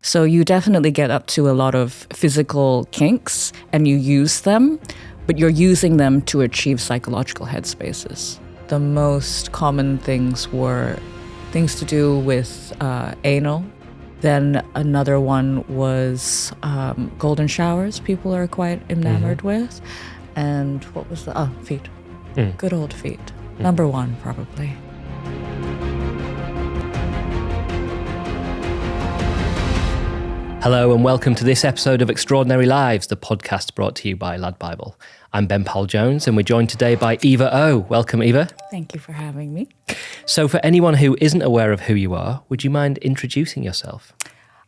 So you definitely get up to a lot of physical kinks and you use them, but you're using them to achieve psychological headspaces. The most common things were things to do with anal. Then another one was golden showers people are quite enamored with. And what was the, feet. Good old feet. Number one, probably. Hello and welcome to this episode of Extraordinary Lives, the podcast brought to you by LADbible. I'm Ben-Powell Jones and we're joined today by Eva Oh. Welcome, Eva. Thank you for having me. So for anyone who isn't aware of who you are, would you mind introducing yourself?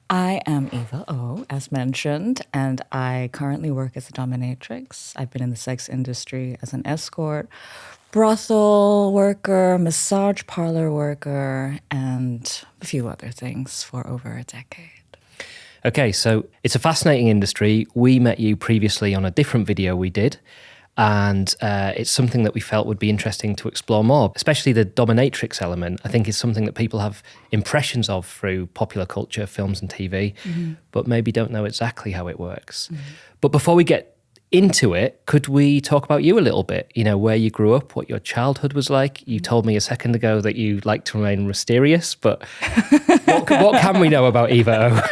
I am Eva Oh, as mentioned, and I currently work as a dominatrix. I've been in the sex industry as an escort, brothel worker, massage parlor worker, and a few other things for over a decade. Okay, so it's a fascinating industry. We met you previously on a different video we did, and it's something that we felt would be interesting to explore more, especially the dominatrix element. I think it's something that people have impressions of through popular culture, films and TV, but maybe don't know exactly how it works. But before we get into it, could we talk about you a little bit? You know, where you grew up, what your childhood was like. You told me a second ago that you like to remain mysterious, but what can we know about Eva Oh?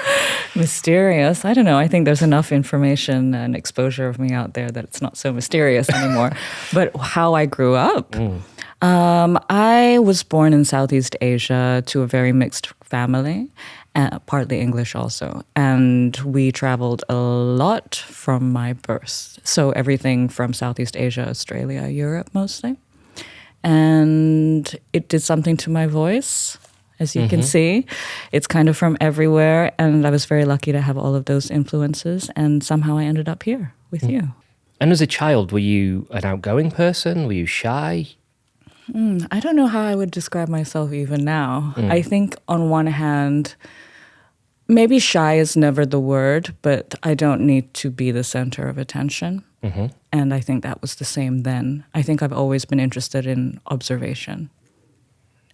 Mysterious? I don't know. I think there's enough information and exposure of me out there that it's not so mysterious anymore. But how I grew up, I was born in Southeast Asia to a very mixed family, partly English also. And we traveled a lot from my birth. So everything from Southeast Asia, Australia, Europe mostly. And it did something to my voice. As you can see, it's kind of from everywhere. And I was very lucky to have all of those influences. And somehow I ended up here with you. And as a child, were you an outgoing person? Were you shy? I don't know how I would describe myself even now. I think on one hand, maybe shy is never the word, but I don't need to be the center of attention. And I think that was the same then. I think I've always been interested in observation.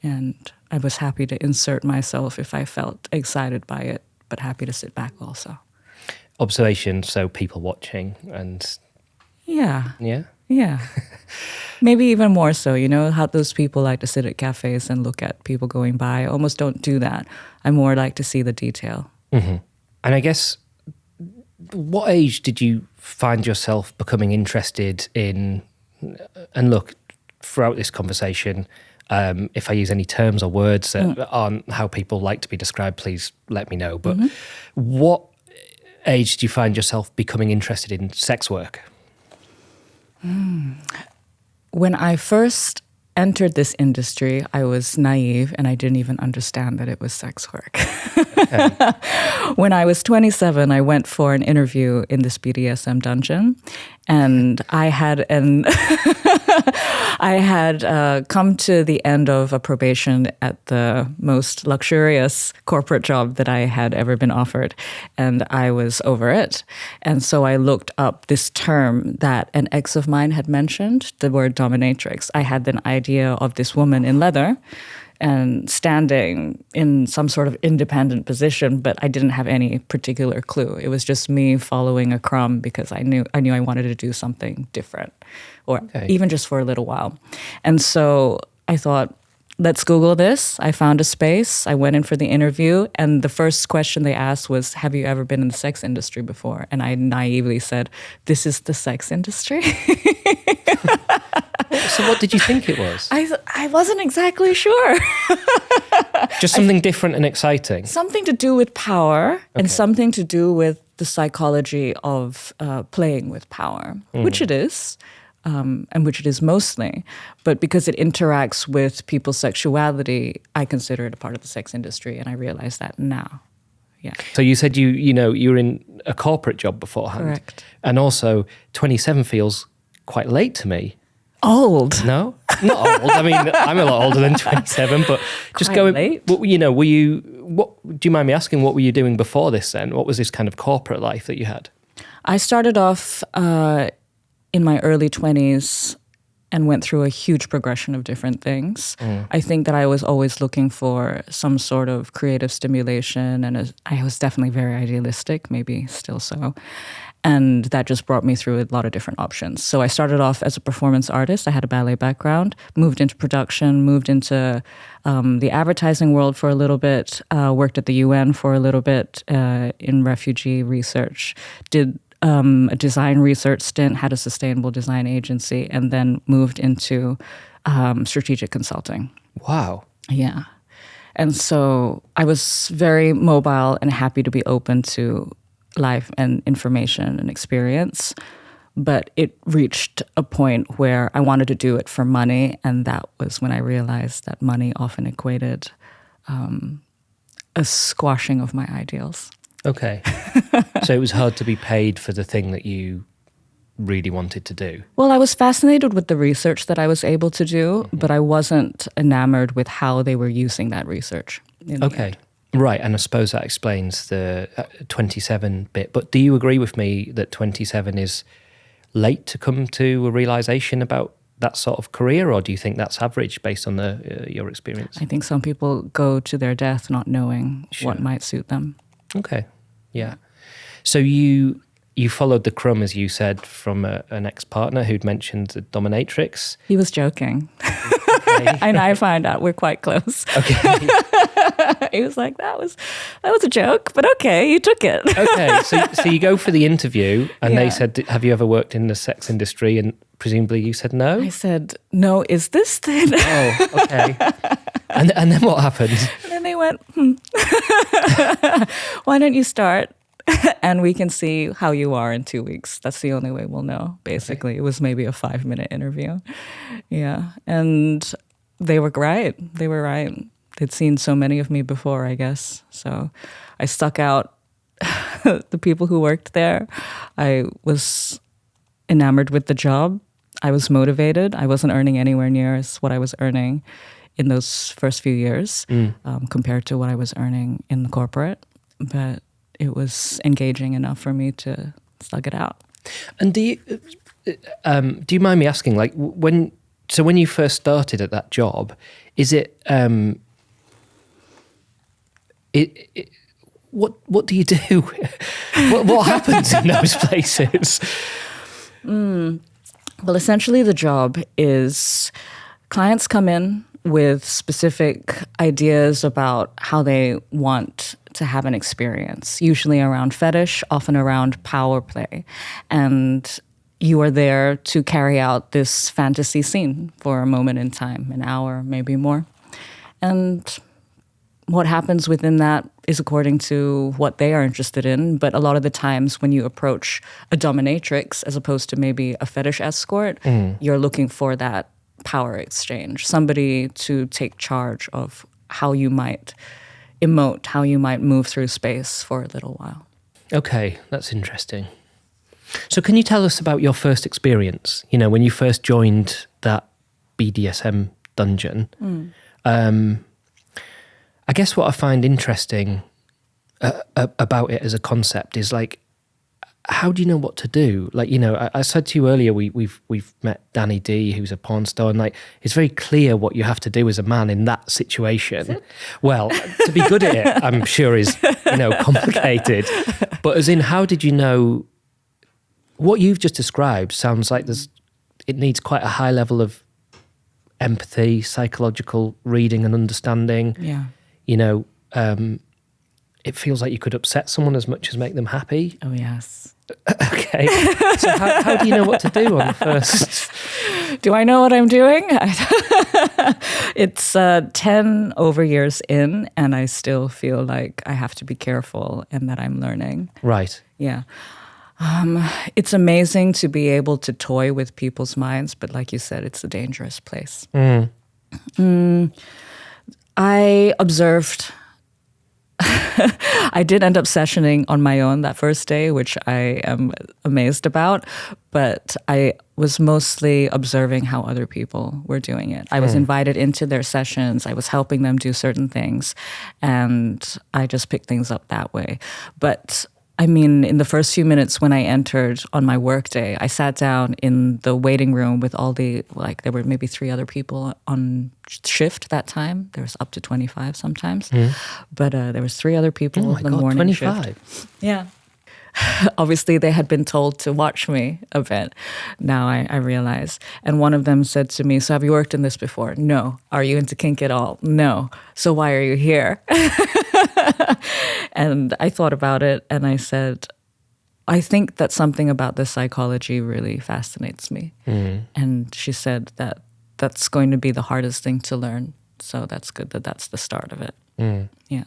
And I was happy to insert myself if I felt excited by it, but happy to sit back also. Observation, so people watching and... Yeah. Yeah? Yeah. Maybe even more so, you know, how those people like to sit at cafes and look at people going by. I almost don't do that. I more like to see the detail. And I guess, what age did you find yourself becoming interested in... And look, throughout this conversation... if I use any terms or words that aren't how people like to be described, please let me know. But what age did you find yourself becoming interested in sex work? When I first entered this industry, I was naive and I didn't even understand that it was sex work. When I was 27, I went for an interview in this BDSM dungeon, and I had come to the end of a probation at the most luxurious corporate job that I had ever been offered, and I was over it. And so I looked up this term that an ex of mine had mentioned, the word dominatrix. I had an idea of this woman in leather and standing in some sort of independent position, but I didn't have any particular clue. It was just me following a crumb because I knew I wanted to do something different, or even just for a little while. And so I thought, let's Google this. I found a space. I went in for the interview, and the first question they asked was, have you ever been in the sex industry before? And I naively said, this is the sex industry? So what did you think it was? I wasn't exactly sure. Just something different and exciting? Something to do with power and something to do with the psychology of playing with power, which it is. And which it is mostly, but because it interacts with people's sexuality, I consider it a part of the sex industry, and I realize that now. Yeah. So you said you were in a corporate job beforehand. Correct. And also 27 feels quite late to me. Old? No, not old. I mean, I'm a lot older than 27, but just quite going. Late. Were you? What do you mind me asking? What were you doing before this? Then, what was this kind of corporate life that you had? I started off in my early 20s and went through a huge progression of different things. I think that I was always looking for some sort of creative stimulation, and I was definitely very idealistic, maybe still so. And that just brought me through a lot of different options. So I started off as a performance artist. I had a ballet background, moved into production, moved into the advertising world for a little bit, worked at the UN for a little bit in refugee research, did a design research stint, had a sustainable design agency, and then moved into strategic consulting. Wow. Yeah. And so I was very mobile and happy to be open to life and information and experience. But it reached a point where I wanted to do it for money. And that was when I realized that money often equated a squashing of my ideals. Okay. So it was hard to be paid for the thing that you really wanted to do. Well, I was fascinated with the research that I was able to do, but I wasn't enamored with how they were using that research. Okay. Right, and I suppose that explains the 27 bit. But do you agree with me that 27 is late to come to a realisation about that sort of career, or do you think that's average based on your experience? I think some people go to their death not knowing what might suit them. Okay, yeah. So you followed the crumb, as you said, from an ex-partner who'd mentioned the dominatrix. He was joking. Okay. And I find out we're quite close. Okay. He was like, that was a joke, but okay, you took it. Okay, so you go for the interview and they Yeah. said, have you ever worked in the sex industry? And presumably you said no? I said, no, is this the... Oh, okay. And then what happened? And then they went, why don't you start? And we can see how you are in 2 weeks. That's the only way we'll know, basically. Okay. It was maybe a 5-minute interview. Yeah. And they were right. They were right. They'd seen so many of me before, I guess. So I stuck out the people who worked there. I was enamored with the job. I was motivated. I wasn't earning anywhere near as what I was earning in those first few years compared to what I was earning in the corporate. But it was engaging enough for me to slug it out. And do you mind me asking, like, when you first started at that job, is it what do you do? what happens in those places? Well, essentially the job is clients come in with specific ideas about how they want to have an experience, usually around fetish, often around power play. And you are there to carry out this fantasy scene for a moment in time, an hour, maybe more. And what happens within that is according to what they are interested in. But a lot of the times when you approach a dominatrix, as opposed to maybe a fetish escort, you're looking for that power exchange, somebody to take charge of how you might emote, how you might move through space for a little while. Okay, that's interesting. So can you tell us about your first experience? You know, when you first joined that BDSM dungeon. I guess what I find interesting about it as a concept is, like, how do you know what to do? Like, you know, I said to you earlier, we've met Danny D, who's a porn star, and like, it's very clear what you have to do as a man in that situation. It? To be good at it, I'm sure is, you know, complicated. But as in, how did you know? What you've just described sounds like it needs quite a high level of empathy, psychological reading and understanding. Yeah. You know, it feels like you could upset someone as much as make them happy. Oh, yes. Okay. So how do you know what to do on the first? Do I know what I'm doing? It's 10 over years in, and I still feel like I have to be careful and that I'm learning. Right. Yeah. It's amazing to be able to toy with people's minds, but like you said, it's a dangerous place. I observed... I did end up sessioning on my own that first day, which I am amazed about, but I was mostly observing how other people were doing it. I was invited into their sessions. I was helping them do certain things, and I just picked things up that way. But I mean, in the first few minutes when I entered on my work day, I sat down in the waiting room with all the, like, there were maybe 3 other people on shift that time. There was up to 25 sometimes. But there was 3 other people Oh my in the God, morning 25. shift. Yeah. Obviously, they had been told to watch me a bit. Now I realize. And one of them said to me, so have you worked in this before? No. Are you into kink at all? No. So why are you here? And I thought about it and I said, I think that something about this psychology really fascinates me. And she said that that's going to be the hardest thing to learn. So that's good that that's the start of it. Yeah.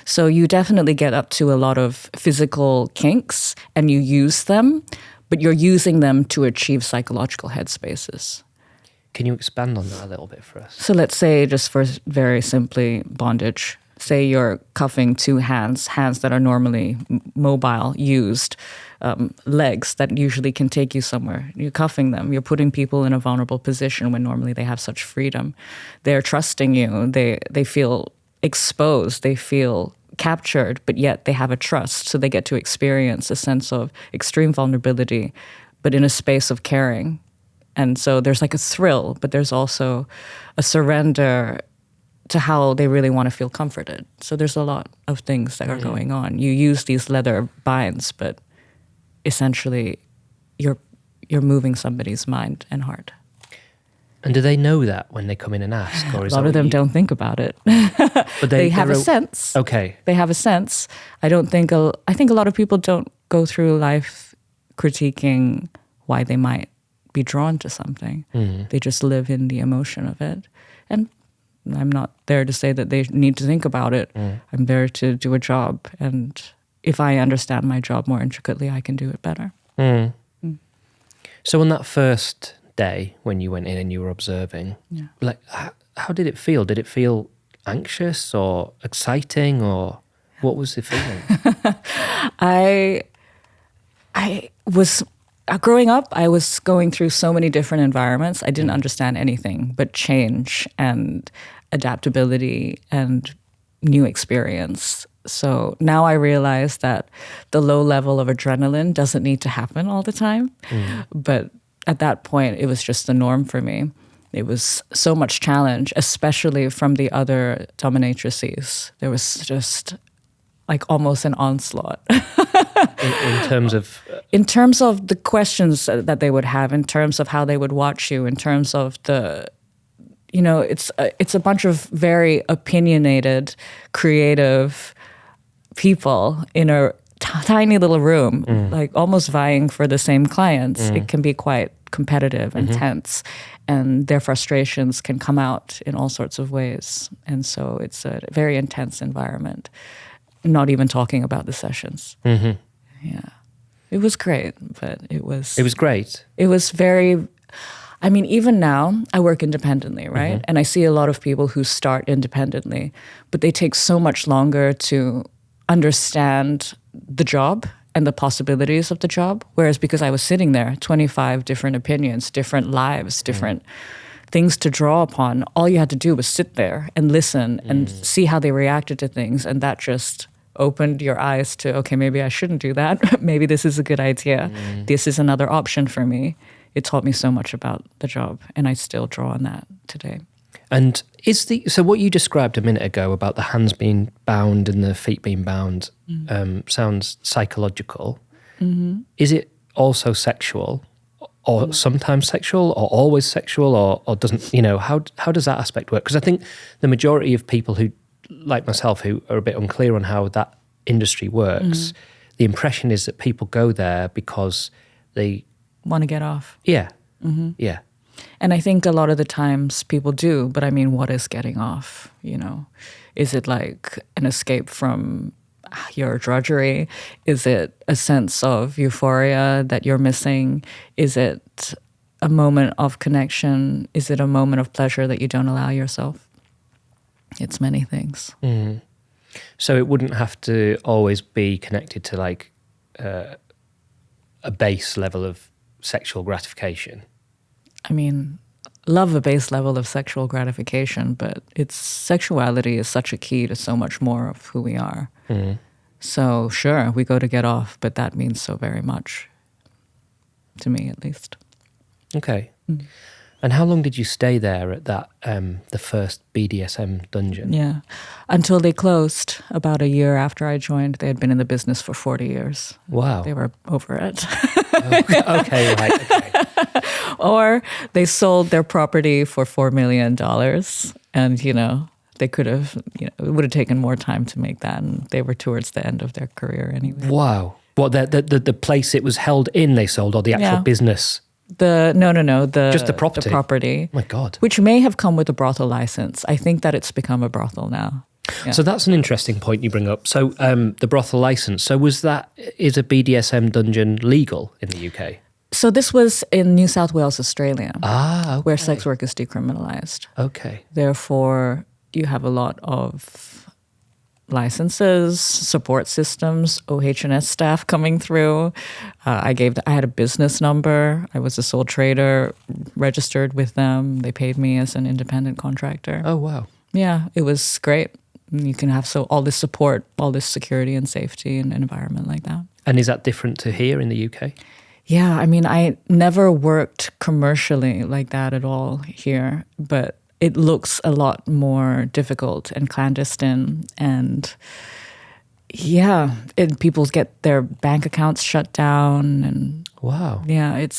So you definitely get up to a lot of physical kinks and you use them, but you're using them to achieve psychological headspaces. Can you expand on that a little bit for us? So let's say, just for very simply, bondage. Say you're cuffing 2 hands that are normally mobile, used, legs that usually can take you somewhere. You're cuffing them. You're putting people in a vulnerable position when normally they have such freedom. They're trusting you. They feel exposed. They feel captured, but yet they have a trust. So they get to experience a sense of extreme vulnerability, but in a space of caring. And so there's like a thrill, but there's also a surrender to how they really want to feel comforted. So there's a lot of things that are going on. You use these leather binds, but essentially you're moving somebody's mind and heart. And do they know that when they come in and ask? Or is a lot of them don't think about it. But they have a sense. Okay. They have a sense. I think a lot of people don't go through life critiquing why they might be drawn to something. They just live in the emotion of it. And I'm not there to say that they need to think about it. I'm there to do a job. And if I understand my job more intricately, I can do it better. So on that first day when you went in and you were observing, like how did it feel? Did it feel anxious or exciting, or what was the feeling? I was growing up, I was going through so many different environments. I didn't understand anything but change and adaptability and new experience. So now I realize that the low level of adrenaline doesn't need to happen all the time. But at that point, it was just the norm for me. It was so much challenge, especially from the other dominatrices. There was just like almost an onslaught. in terms of? In terms of the questions that they would have, in terms of how they would watch you, in terms of the, it's a bunch of very opinionated, creative people in a tiny little room, like almost vying for the same clients. It can be quite competitive and tense, and their frustrations can come out in all sorts of ways. And so it's a very intense environment, not even talking about the sessions. Yeah. It was great, but it was... It was great. It was very... I mean, even now, I work independently, right? And I see a lot of people who start independently, but they take so much longer to understand the job and the possibilities of the job. Whereas because I was sitting there, 25 different opinions, different lives, different things to draw upon, all you had to do was sit there and listen and see how they reacted to things. And that just opened your eyes to, okay, maybe I shouldn't do that. Maybe this is a good idea. This is another option for me. It taught me so much about the job, and I still draw on that today. And so what you described a minute ago about the hands being bound and the feet being bound sounds psychological. Is it also sexual, or sometimes sexual, or always sexual, or doesn't, how does that aspect work? Because I think the majority of people who, like myself, who are a bit unclear on how that industry works, the impression is that people go there because they want to get off. Yeah. Yeah. And I think a lot of the times people do, but I mean, what is getting off? Is it like an escape from your drudgery? Is it a sense of euphoria that you're missing? Is it a moment of connection? Is it a moment of pleasure that you don't allow yourself? It's many things. So it wouldn't have to always be connected to like a base level of sexual gratification. I mean, love a base level of sexual gratification, but sexuality is such a key to so much more of who we are. So sure, we go to get off, but that means so very much to me, at least. Okay. And how long did you stay there at that the first BDSM dungeon? Yeah, until they closed. About a year after I joined, they had been in the business for 40 years. Wow. They were over it. Okay, right. Okay. Or they sold their property for $4 million, and they could have, it would have taken more time to make that, and they were towards the end of their career anyway. Wow. What, the place it was held in they sold, or the actual business? No. Just the property? The property. Oh my God. Which may have come with a brothel license. I think that it's become a brothel now. Yeah. So that's an interesting point you bring up. So the brothel license. So is a BDSM dungeon legal in the UK? So this was in New South Wales, Australia, Okay. where sex work is decriminalized. Okay. Therefore, you have a lot of licenses, support systems, OH&S staff coming through. I had a business number. I was a sole trader, registered with them. They paid me as an independent contractor. Oh, wow. Yeah, it was great. You can have all this support, all this security and safety in an environment like that. And is that different to here in the UK? Yeah, I mean, I never worked commercially like that at all here, but it looks a lot more difficult and clandestine, and people get their bank accounts shut down, and wow, it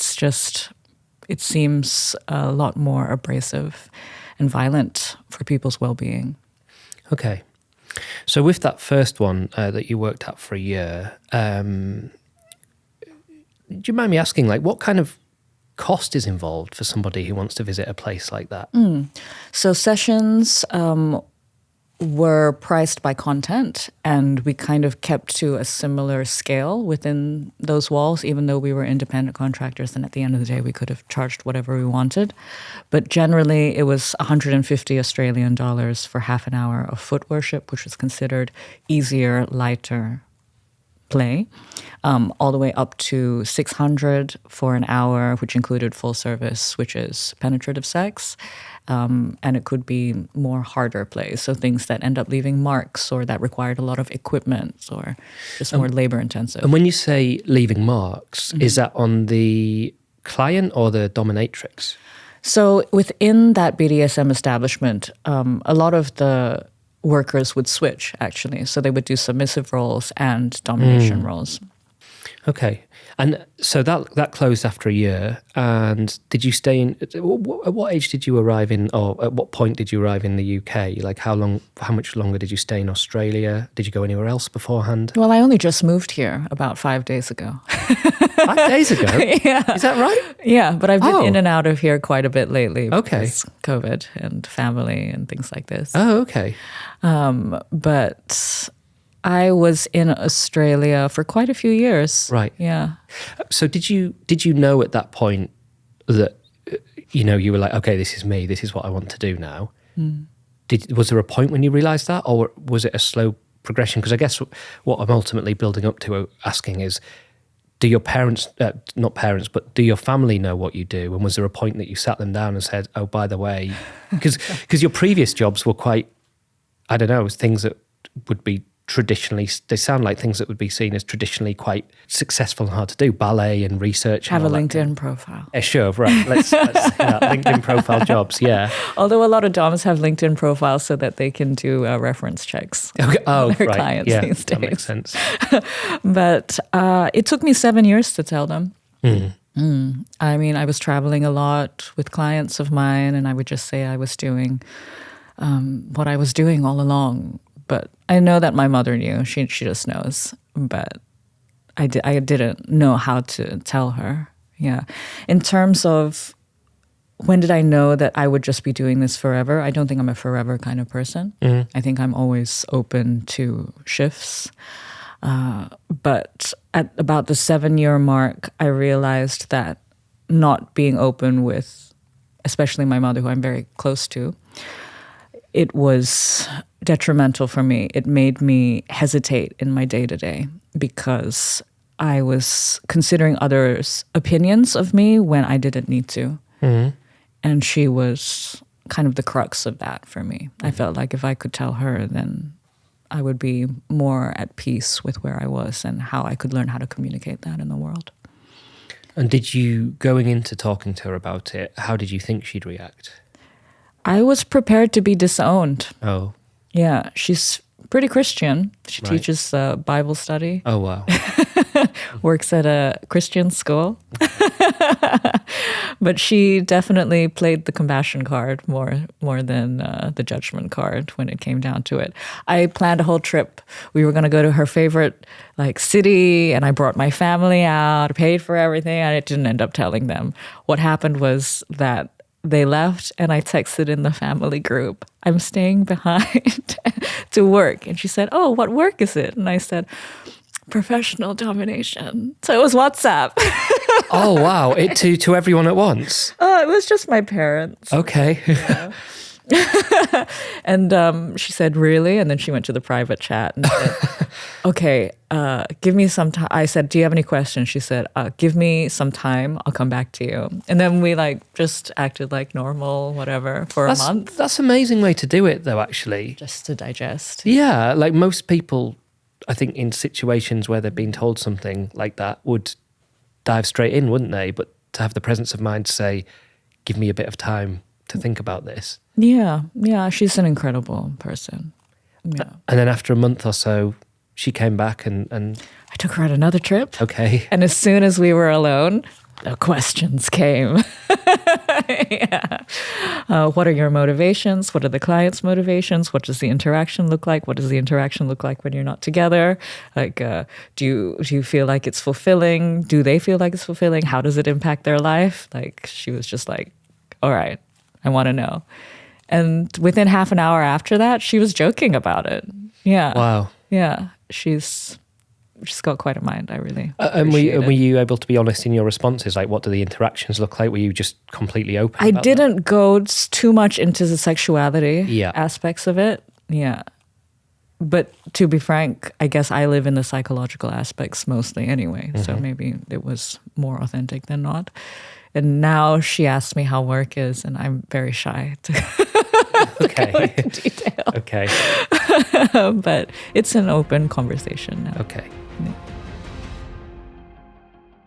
seems a lot more abrasive and violent for people's well-being. Okay, so with that first one that you worked at for a year, do you mind me asking, like, what kind of cost is involved for somebody who wants to visit a place like that? So sessions were priced by content, and we kind of kept to a similar scale within those walls, even though we were independent contractors, and at the end of the day we could have charged whatever we wanted. But generally it was 150 Australian dollars for half an hour of foot worship, which was considered easier, lighter play, all the way up to 600 for an hour, which included full service, which is penetrative sex. And it could be more harder play, so things that end up leaving marks or that required a lot of equipment or just more labor intensive. And when you say leaving marks, is that on the client or the dominatrix? So within that BDSM establishment, a lot of the workers would switch, actually. So they would do submissive roles and domination roles. Okay. And so that closed after a year. And did you stay in, at what age did you arrive in, or at what point did you arrive in the UK? Like how much longer did you stay in Australia? Did you go anywhere else beforehand? Well, I only just moved here about 5 days ago. 5 days ago? Yeah. Is that right? Yeah, but I've been in and out of here quite a bit lately. Okay. Because COVID and family and things like this. Oh, okay. But I was in Australia for quite a few years. Right. Yeah. So did you know at that point that, you were like, okay, this is me, this is what I want to do now? Was there a point when you realised that, or was it a slow progression? Because I guess what I'm ultimately building up to asking is, do your parents, not parents, but do your family know what you do? And was there a point that you sat them down and said, oh, by the way, because your previous jobs were quite, I don't know, things that would be traditionally, they sound like things that would be seen as traditionally quite successful and hard to do, ballet and research. Have a LinkedIn LinkedIn profile. Sure, right. Let's LinkedIn profile jobs, yeah. Although a lot of DOMs have LinkedIn profiles so that they can do reference checks on their clients these days. That makes sense. But it took me 7 years to tell them. I mean, I was traveling a lot with clients of mine, and I would just say I was doing what I was doing all along. But I know that my mother knew. She just knows. But I didn't know how to tell her. Yeah. In terms of when did I know that I would just be doing this forever, I don't think I'm a forever kind of person. I think I'm always open to shifts. But at about the 7-year mark, I realized that not being open with, especially my mother, who I'm very close to, it was detrimental for me. It made me hesitate in my day-to-day because I was considering others' opinions of me when I didn't need to. And she was kind of the crux of that for me. I felt like if I could tell her, then I would be more at peace with where I was and how I could learn how to communicate that in the world. And did you, going into talking to her about it, how did you think she'd react? I was prepared to be disowned. Oh. Yeah, she's pretty Christian. She Right. teaches Bible study. Oh, wow. Works at a Christian school. But she definitely played the compassion card more than the judgment card when it came down to it. I planned a whole trip. We were going to go to her favorite city, and I brought my family out, paid for everything, and it didn't end up telling them. What happened was that they left, and I texted in the family group, I'm staying behind to work. And she said, oh, what work is it? And I said, professional domination. So it was WhatsApp. Oh, wow. It to everyone at once? Oh, it was just my parents. Okay. Yeah. And she said, really? And then she went to the private chat and said, okay, give me some time. I said, do you have any questions? She said, give me some time. I'll come back to you. And then we just acted like normal, whatever, for a month. That's an amazing way to do it, though, actually. Just to digest. Yeah, like most people, I think in situations where they've been told something like that would dive straight in, wouldn't they? But to have the presence of mind to say, give me a bit of time to think about this. Yeah, she's an incredible person. Yeah. And then after a month or so, she came back and I took her on another trip. Okay. And as soon as we were alone, the questions came. Yeah. What are your motivations? What are the client's motivations? What does the interaction look like? What does the interaction look like when you're not together? Do you feel like it's fulfilling? Do they feel like it's fulfilling? How does it impact their life? She was just like, all right, I want to know. And within half an hour after that, she was joking about it. Yeah. Wow. Yeah. She's got quite a mind. I really and were you able to be honest in your responses? Like, what do the interactions look like? Were you just completely open? I didn't go too much into the sexuality aspects of it. Yeah. But to be frank, I guess I live in the psychological aspects mostly anyway. Mm-hmm. So maybe it was more authentic than not. And now she asks me how work is, and I'm very shy to go into detail. Okay. But it's an open conversation now. Okay. Yeah.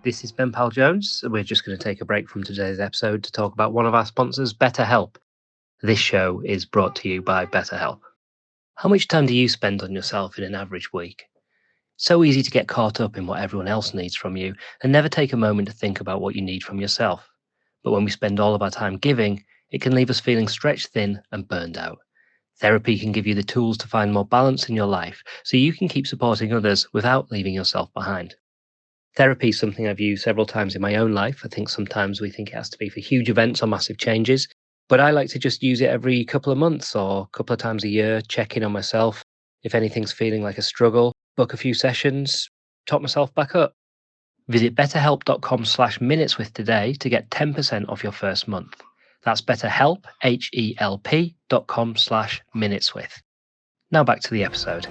This is Ben-Powell Jones. We're just going to take a break from today's episode to talk about one of our sponsors, BetterHelp. This show is brought to you by BetterHelp. How much time do you spend on yourself in an average week? So easy to get caught up in what everyone else needs from you and never take a moment to think about what you need from yourself. But when we spend all of our time giving, it can leave us feeling stretched thin and burned out. Therapy can give you the tools to find more balance in your life so you can keep supporting others without leaving yourself behind. Therapy is something I've used several times in my own life. I think sometimes we think it has to be for huge events or massive changes, but I like to just use it every couple of months or a couple of times a year, check in on myself. If anything's feeling like a struggle, book a few sessions, top myself back up. Visit betterhelp.com/minuteswith today to get 10% off your first month. That's betterhelp, HELP.com/minuteswith. Now back to the episode.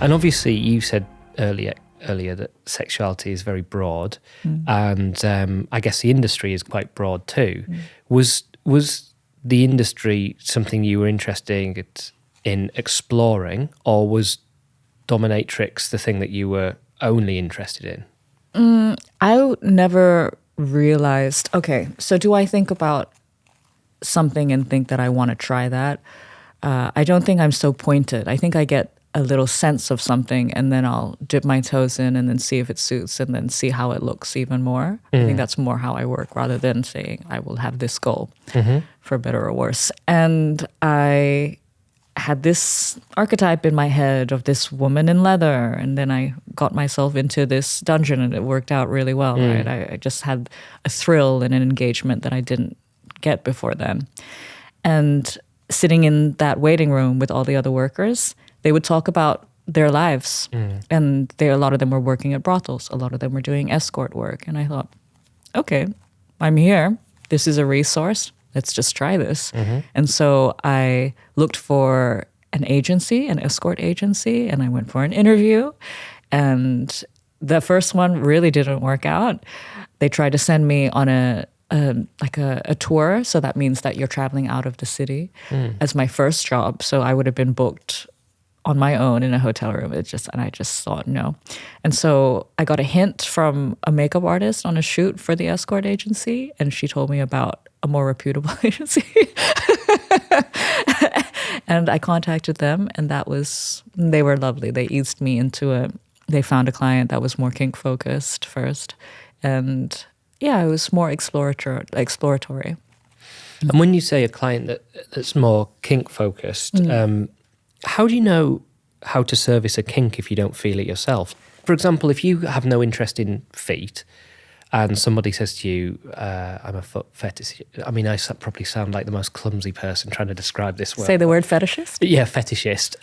And obviously you said earlier that sexuality is very broad, and I guess the industry is quite broad too. Was the industry something you were interested in exploring, or was dominatrix the thing that you were only interested in? I never realized, okay, so do I think about something and think that I want to try that? I don't think I'm so pointed. I think I get a little sense of something and then I'll dip my toes in and then see if it suits and then see how it looks even more. I think that's more how I work rather than saying I will have this goal for better or worse. And I had this archetype in my head of this woman in leather, and then I got myself into this dungeon and it worked out really well, right? I just had a thrill and an engagement that I didn't get before then. And sitting in that waiting room with all the other workers, they would talk about their lives. And a lot of them were working at brothels. A lot of them were doing escort work. And I thought, okay, I'm here. This is a resource. Let's just try this. And so I looked for an agency, an escort agency, and I went for an interview. And the first one really didn't work out. They tried to send me on a tour. So that means that you're traveling out of the city as my first job. So I would have been booked on my own in a hotel room. And I just thought no. And so I got a hint from a makeup artist on a shoot for the escort agency, and she told me about a more reputable agency. And I contacted them, and they were lovely. They eased me into it. They found a client that was more kink focused first. And yeah, it was more exploratory. And when you say a client that's more kink focused, how do you know how to service a kink if you don't feel it yourself? For example, if you have no interest in feet and somebody says to you, I'm a foot fetish. I mean, I probably sound like the most clumsy person trying to describe this word. Say the word fetishist? Yeah, fetishist.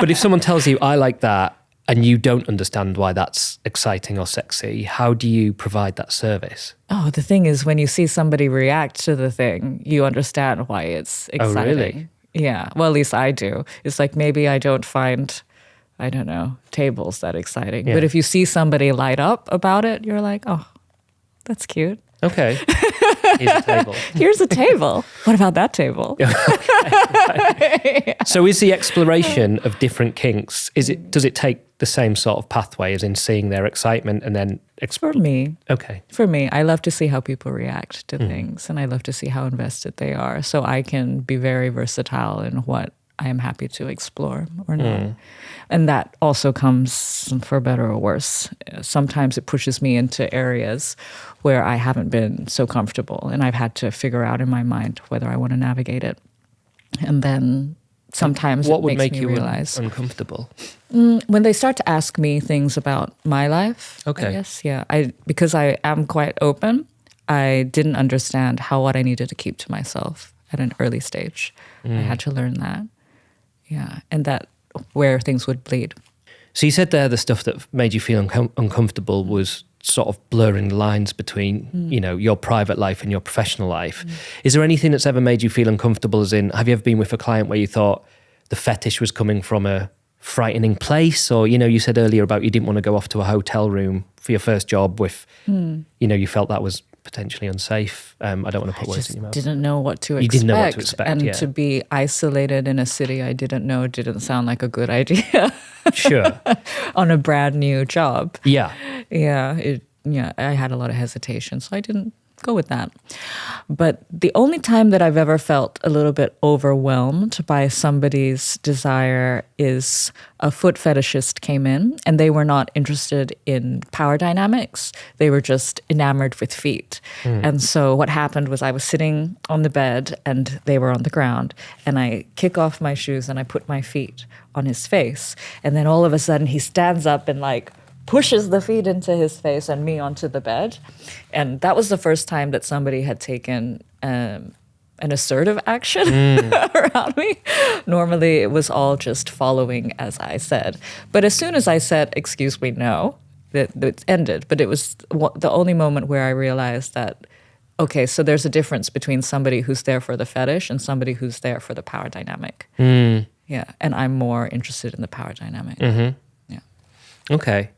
But if someone tells you, I like that, and you don't understand why that's exciting or sexy, how do you provide that service? Oh, the thing is, when you see somebody react to the thing, you understand why it's exciting. Oh, really? Yeah. Well, at least I do. It's like maybe I don't find, I don't know, tables that exciting. Yeah. But if you see somebody light up about it, you're like, oh, that's cute. Okay. Here's a table. Here's a table. What about that table? Okay. So is the exploration of different kinks, does it take the same sort of pathway as in seeing their excitement and then... For me. Okay. For me, I love to see how people react to things, and I love to see how invested they are, so I can be very versatile in what I am happy to explore or not. And that also comes for better or worse. Sometimes it pushes me into areas where I haven't been so comfortable, and I've had to figure out in my mind whether I want to navigate it. And then sometimes what it would makes make me you realize uncomfortable? When they start to ask me things about my life. Okay. I guess, yeah. Because I am quite open, I didn't understand what I needed to keep to myself at an early stage. I had to learn that. Yeah, and that where things would bleed. So you said there the stuff that made you feel uncomfortable was sort of blurring the lines between, your private life and your professional life. Is there anything that's ever made you feel uncomfortable, as in, have you ever been with a client where you thought the fetish was coming from a frightening place? Or, you said earlier about you didn't want to go off to a hotel room for your first job with, you felt that was potentially unsafe. I don't want to put words in your mouth. Didn't know what to expect. You didn't know what to expect, and to be isolated in a city I didn't know didn't sound like a good idea. Sure. On a brand new job. Yeah. Yeah, I had a lot of hesitation, so I didn't go with that. But the only time that I've ever felt a little bit overwhelmed by somebody's desire is a foot fetishist came in, and they were not interested in power dynamics. They were just enamored with feet. And so what happened was I was sitting on the bed and they were on the ground, and I kick off my shoes and I put my feet on his face. And then all of a sudden he stands up and pushes the feet into his face and me onto the bed. And that was the first time that somebody had taken an assertive action around me. Normally, it was all just following as I said. But as soon as I said, excuse me, no, it ended. But it was the only moment where I realized that, okay, so there's a difference between somebody who's there for the fetish and somebody who's there for the power dynamic. Yeah, and I'm more interested in the power dynamic. Yeah. Okay.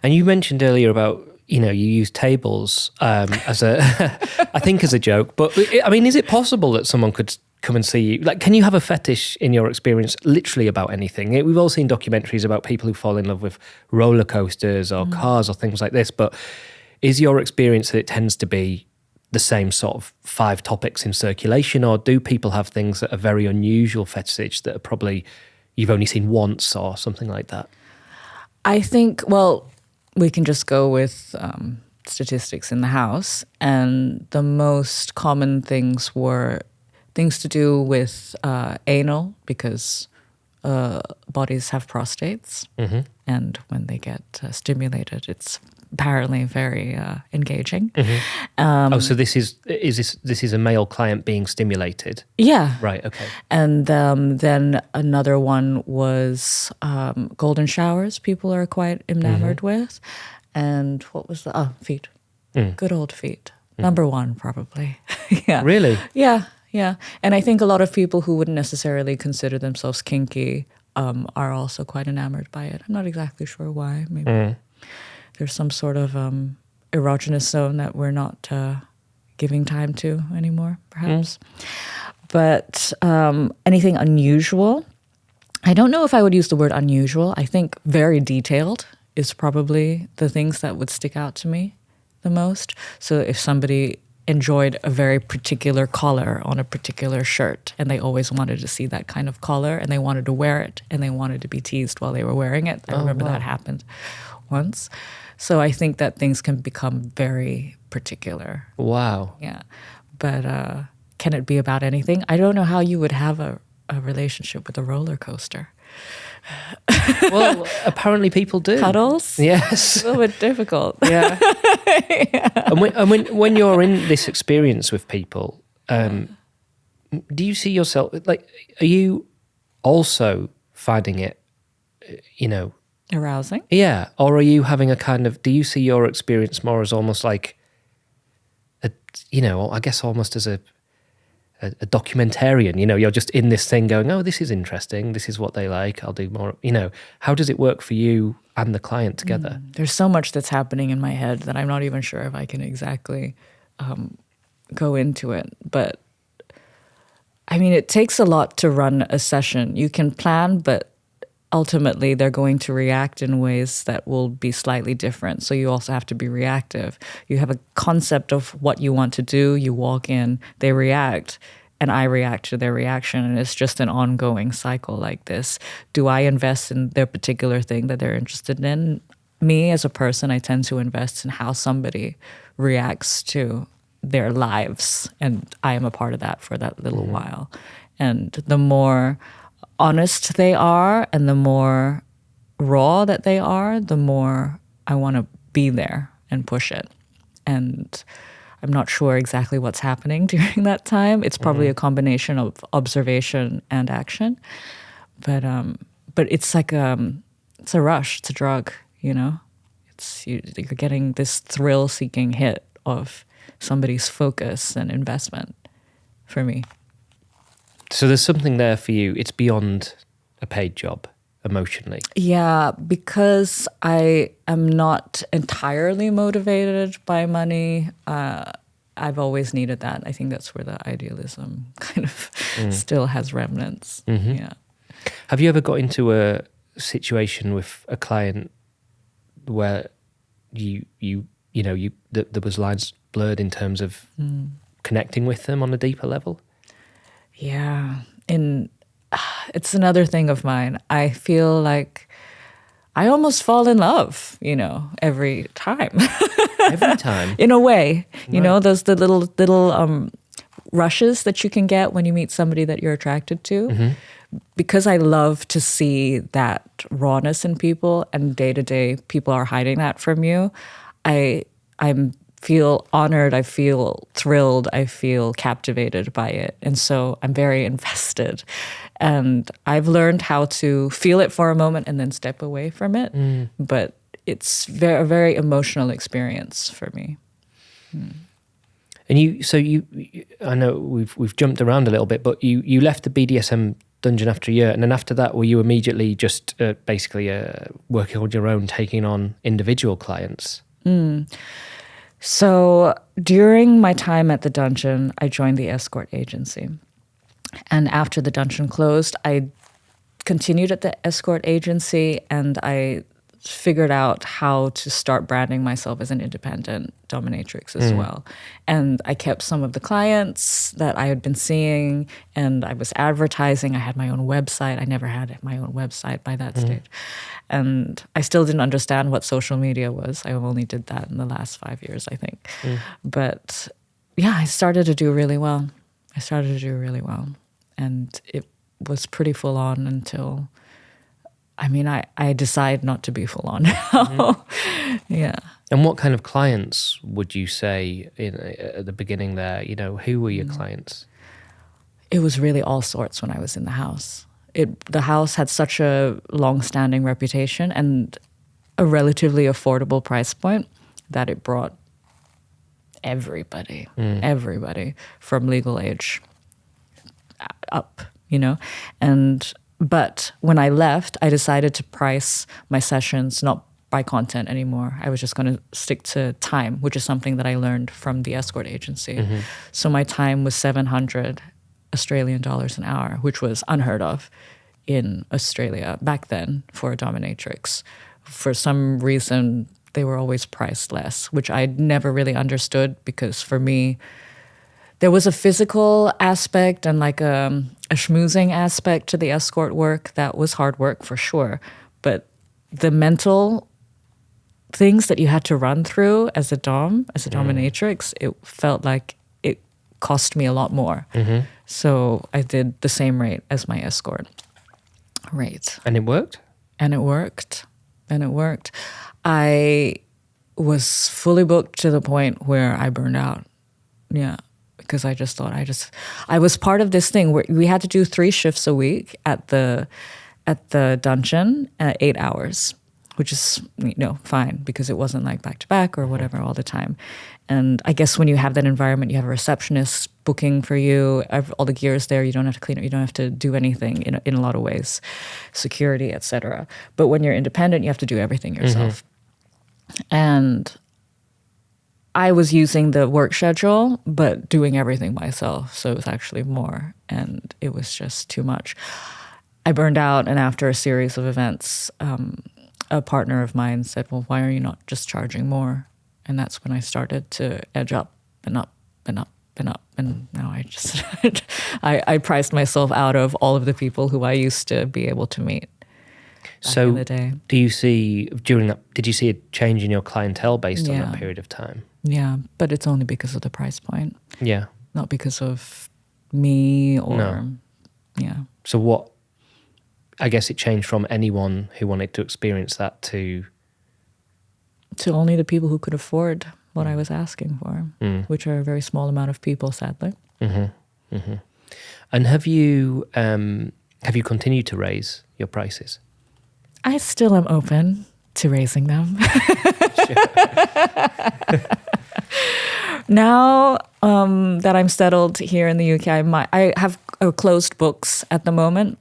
And you mentioned earlier about, you use tables as I think as a joke. But I mean, is it possible that someone could come and see you? Can you have a fetish in your experience literally about anything? We've all seen documentaries about people who fall in love with roller coasters or cars or things like this. But is your experience that it tends to be the same sort of 5 topics in circulation, or do people have things that are very unusual fetish that are probably you've only seen once or something like that? I think, we can just go with statistics in the house. And the most common things were things to do with anal, because bodies have prostates. And when they get stimulated, it's apparently very engaging. So this is a male client being stimulated? Yeah. Right, okay. And then another one was golden showers people are quite enamored with. And what was feet. Good old feet. Number 1, probably. Yeah. Really? Yeah. And I think a lot of people who wouldn't necessarily consider themselves kinky are also quite enamored by it. I'm not exactly sure why. Maybe there's some sort of erogenous zone that we're not giving time to anymore, perhaps. But anything unusual, I don't know if I would use the word unusual. I think very detailed is probably the things that would stick out to me the most. So if somebody enjoyed a very particular collar on a particular shirt and they always wanted to see that kind of collar and they wanted to wear it and they wanted to be teased while they were wearing it. I remember that happened once. So I think that things can become very particular. Wow. Yeah. But can it be about anything? I don't know how you would have a relationship with a roller coaster. Well, apparently people do. Cuddles? Yes. It's a little bit difficult. Yeah. And when you're in this experience with people, do you see yourself, like, are you also finding it, Arousing? Yeah. Or are you having a kind of, do you see your experience more as almost like, I guess almost as a documentarian, you're just in this thing going, oh, this is interesting. This is what they like. I'll do more, How does it work for you and the client together? There's so much that's happening in my head that I'm not even sure if I can exactly go into it. But I mean, it takes a lot to run a session. You can plan, but ultimately they're going to react in ways that will be slightly different. So you also have to be reactive. You have a concept of what you want to do. You walk in, they react, and I react to their reaction. And it's just an ongoing cycle like this. Do I invest in their particular thing that they're interested in? Me as a person, I tend to invest in how somebody reacts to their lives. And I am a part of that for that little while. And the more honest they are and the more raw that they are, the more I want to be there and push it. And I'm not sure exactly what's happening during that time. It's probably a combination of observation and action. But it's like it's a rush, it's a drug, you're getting this thrill-seeking hit of somebody's focus and investment for me. So there's something there for you. It's beyond a paid job emotionally. Yeah, because I am not entirely motivated by money. I've always needed that. I think that's where the idealism kind of still has remnants. Yeah. Have you ever got into a situation with a client where there was lines blurred in terms of connecting with them on a deeper level? Yeah. It's another thing of mine. I feel like I almost fall in love, every time. Every time? In a way. Right. Those the little rushes that you can get when you meet somebody that you're attracted to. Because I love to see that rawness in people, and day to day people are hiding that from you. I feel honored, I feel thrilled, I feel captivated by it. And so I'm very invested. And I've learned how to feel it for a moment and then step away from it. But it's a very emotional experience for me. And I know we've jumped around a little bit, but you left the BDSM dungeon after a year, and then after that, were you immediately just basically working on your own, taking on individual clients? So during my time at the dungeon, I joined the escort agency. And after the dungeon closed, I continued at the escort agency, and I figured out how to start branding myself as an independent dominatrix as well. And I kept some of the clients that I had been seeing, and I was advertising. I had my own website. I never had my own website by that stage. And I still didn't understand what social media was. I only did that in the last 5 years, I think. But yeah, I started to do really well. And it was pretty full on until, I decide not to be full on now. Yeah. And what kind of clients would you say at the beginning there? Who were your clients? It was really all sorts when I was in the house. The house had such a long-standing reputation and a relatively affordable price point that it brought everybody from legal age up, But when I left, I decided to price my sessions not by content anymore. I was just going to stick to time, which is something that I learned from the escort agency. So my time was 700 Australian dollars an hour, which was unheard of in Australia back then for a dominatrix. For some reason, they were always priced less, which I never really understood, because for me, there was a physical aspect and like a schmoozing aspect to the escort work that was hard work for sure. But the mental things that you had to run through as a dominatrix, it felt like it cost me a lot more. So I did the same rate as my escort rate. And it worked? And it worked. And it worked. I was fully booked to the point where I burned out. Yeah. Because I just thought I was part of this thing where we had to do 3 shifts a week at the dungeon at 8 hours, which is, fine, because it wasn't like back to back or whatever all the time. And I guess when you have that environment, you have a receptionist booking for you, all the gear is there, you don't have to clean it, you don't have to do anything in a lot of ways, security, etc. But when you're independent, you have to do everything yourself. And I was using the work schedule, but doing everything myself. So it was actually more, and it was just too much. I burned out, and after a series of events, a partner of mine said, well, why are you not just charging more? And that's when I started to edge up and up and up and up. And now I just, I priced myself out of all of the people who I used to be able to meet. So in the day. do you see, did you see a change in your clientele based on that period of time? Yeah, but it's only because of the price point. Yeah. Not because of me or, So what, I guess it changed from anyone who wanted to experience that to only the people who could afford what I was asking for, which are a very small amount of people, sadly. And have you continued to raise your prices? I still am open to raising them. Now that I'm settled here in the UK, I have closed books at the moment,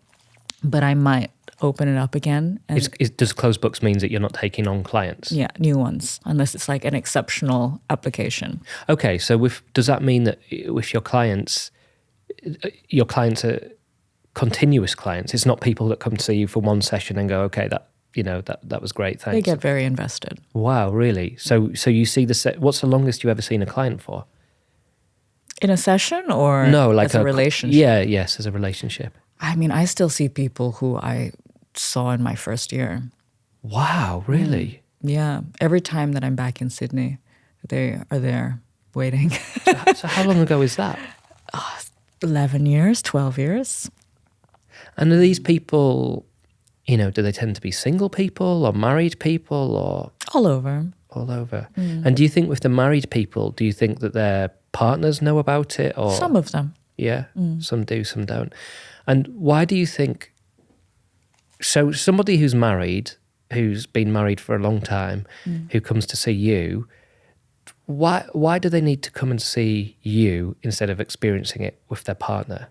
but I might open it up again. And Does closed books means that you're not taking on clients? Yeah, new ones, unless it's like an exceptional application. Okay, so does that mean that with your clients are continuous clients? It's not people that come to see you for one session and go, okay, that was great, thanks. They get very invested. Wow, really? So you see what's the longest you ever seen a client for? In a session or no, like as a relationship? Yes, as a relationship. I mean, I still see people who I saw in my first year. Wow, really? Yeah. Every time that I'm back in Sydney, they are there waiting. So how long ago is that? 11 years, 12 years. And are these people, do they tend to be single people or married people or? All over. All over. And do you think with the married people, do you think that their partners know about it? Or some of them. Yeah, some do, some don't. And why do you think, so somebody who's married, who's been married for a long time, who comes to see you, why do they need to come and see you instead of experiencing it with their partner?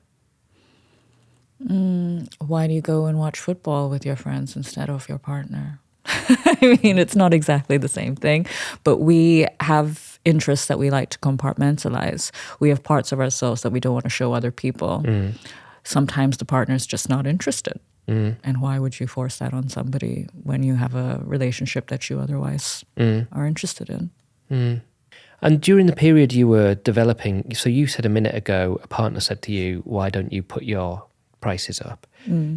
Why do you go and watch football with your friends instead of your partner? I mean, it's not exactly the same thing, but we have interests that we like to compartmentalize. We have parts of ourselves that we don't want to show other people. Sometimes the partner's just not interested. And why would you force that on somebody when you have a relationship that you otherwise are interested in? And during the period you were developing, so you said a minute ago, a partner said to you, why don't you put your prices up?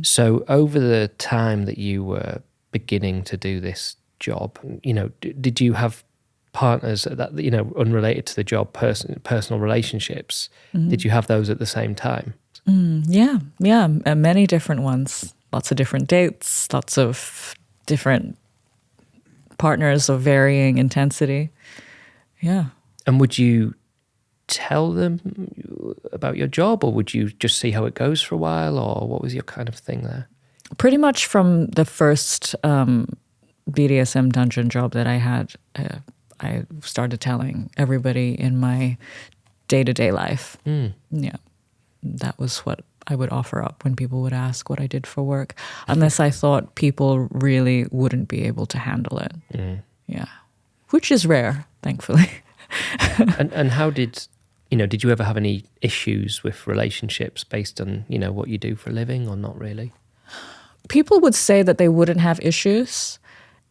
So over the time that you were beginning to do this job, did you have partners that, unrelated to the job, personal relationships? Did you have those at the same time? Yeah, many different ones. Lots of different dates, lots of different partners of varying intensity. Yeah. And would you tell them about your job, or would you just see how it goes for a while, or what was your kind of thing there? Pretty much from the first BDSM dungeon job that I had, I started telling everybody in my day-to-day life. Yeah, that was what I would offer up when people would ask what I did for work, unless I thought people really wouldn't be able to handle it. Yeah, which is rare, thankfully. And how did did you ever have any issues with relationships based on what you do for a living, or not really? People would say that they wouldn't have issues,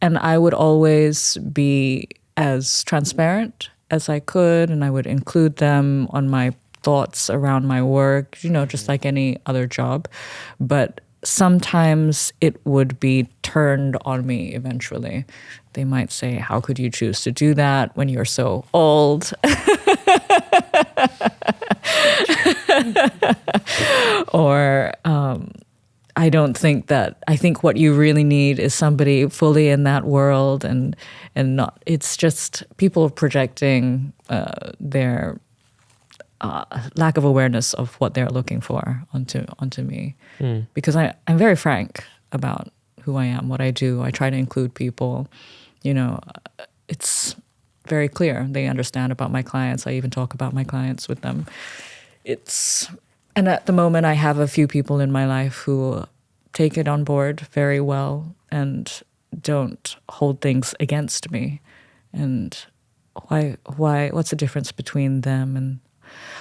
and I would always be as transparent as I could, and I would include them on my thoughts around my work, just like any other job. But sometimes it would be turned on me eventually. They might say, how could you choose to do that when you're so old? Or I think what you really need is somebody fully in that world, and not, it's just people projecting their lack of awareness of what they're looking for onto me. Because I'm very frank about who I am, what I do. I try to include people. It's very clear. They understand about my clients. I even talk about my clients with them. And at the moment, I have a few people in my life who take it on board very well and don't hold things against me. And what's the difference between them? And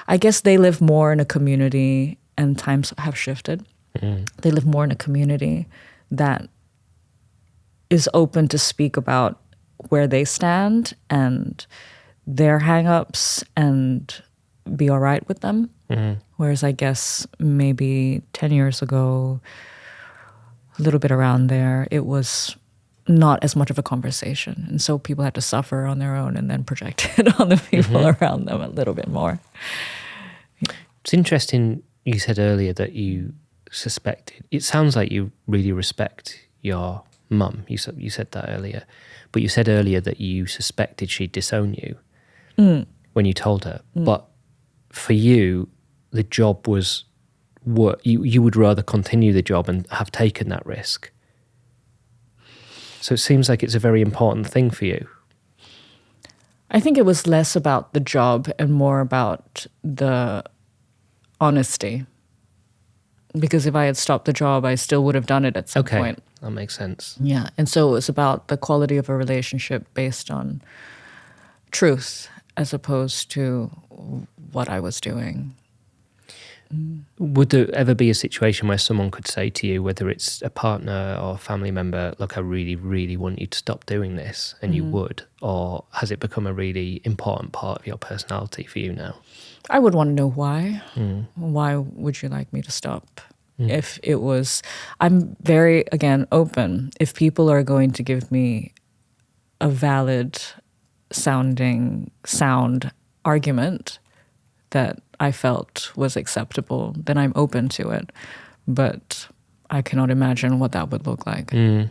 I guess they live more in a community, and times have shifted. They live more in a community that is open to speak about where they stand and their hang-ups and be all right with them. Whereas I guess maybe 10 years ago, a little bit around there, it was not as much of a conversation. And so people had to suffer on their own and then project it on the people around them a little bit more. It's interesting you said earlier that you suspected. It sounds like you really respect your mum. You said that earlier. But you said earlier that you suspected she'd disown you when you told her. But for you, the job was what you would rather continue the job and have taken that risk. So it seems like it's a very important thing for you. I think it was less about the job and more about the honesty. Because if I had stopped the job, I still would have done it at some point. That makes sense. Yeah. And so it was about the quality of a relationship based on truth as opposed to what I was doing. Would there ever be a situation where someone could say to you, whether it's a partner or a family member, look, I really, really want you to stop doing this, and you would? Or has it become a really important part of your personality for you now? I would want to know why. Why would you like me to stop? If it was, I'm very, again, open. If people are going to give me a valid sound argument that I felt was acceptable, then I'm open to it. But I cannot imagine what that would look like. Yeah.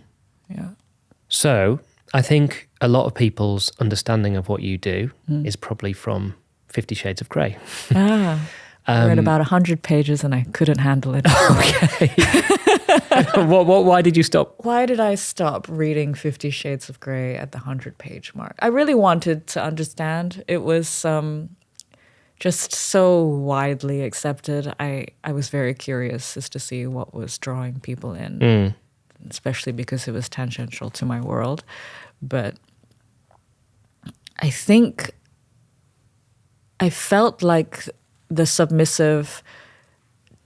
So I think a lot of people's understanding of what you do is probably from 50 Shades of Grey. I read about 100 pages and I couldn't handle it. Okay. Why did you stop? Why did I stop reading 50 Shades of Grey at the 100-page mark? I really wanted to understand. It was just so widely accepted. I was very curious as to see what was drawing people in, especially because it was tangential to my world. But I think I felt like the submissive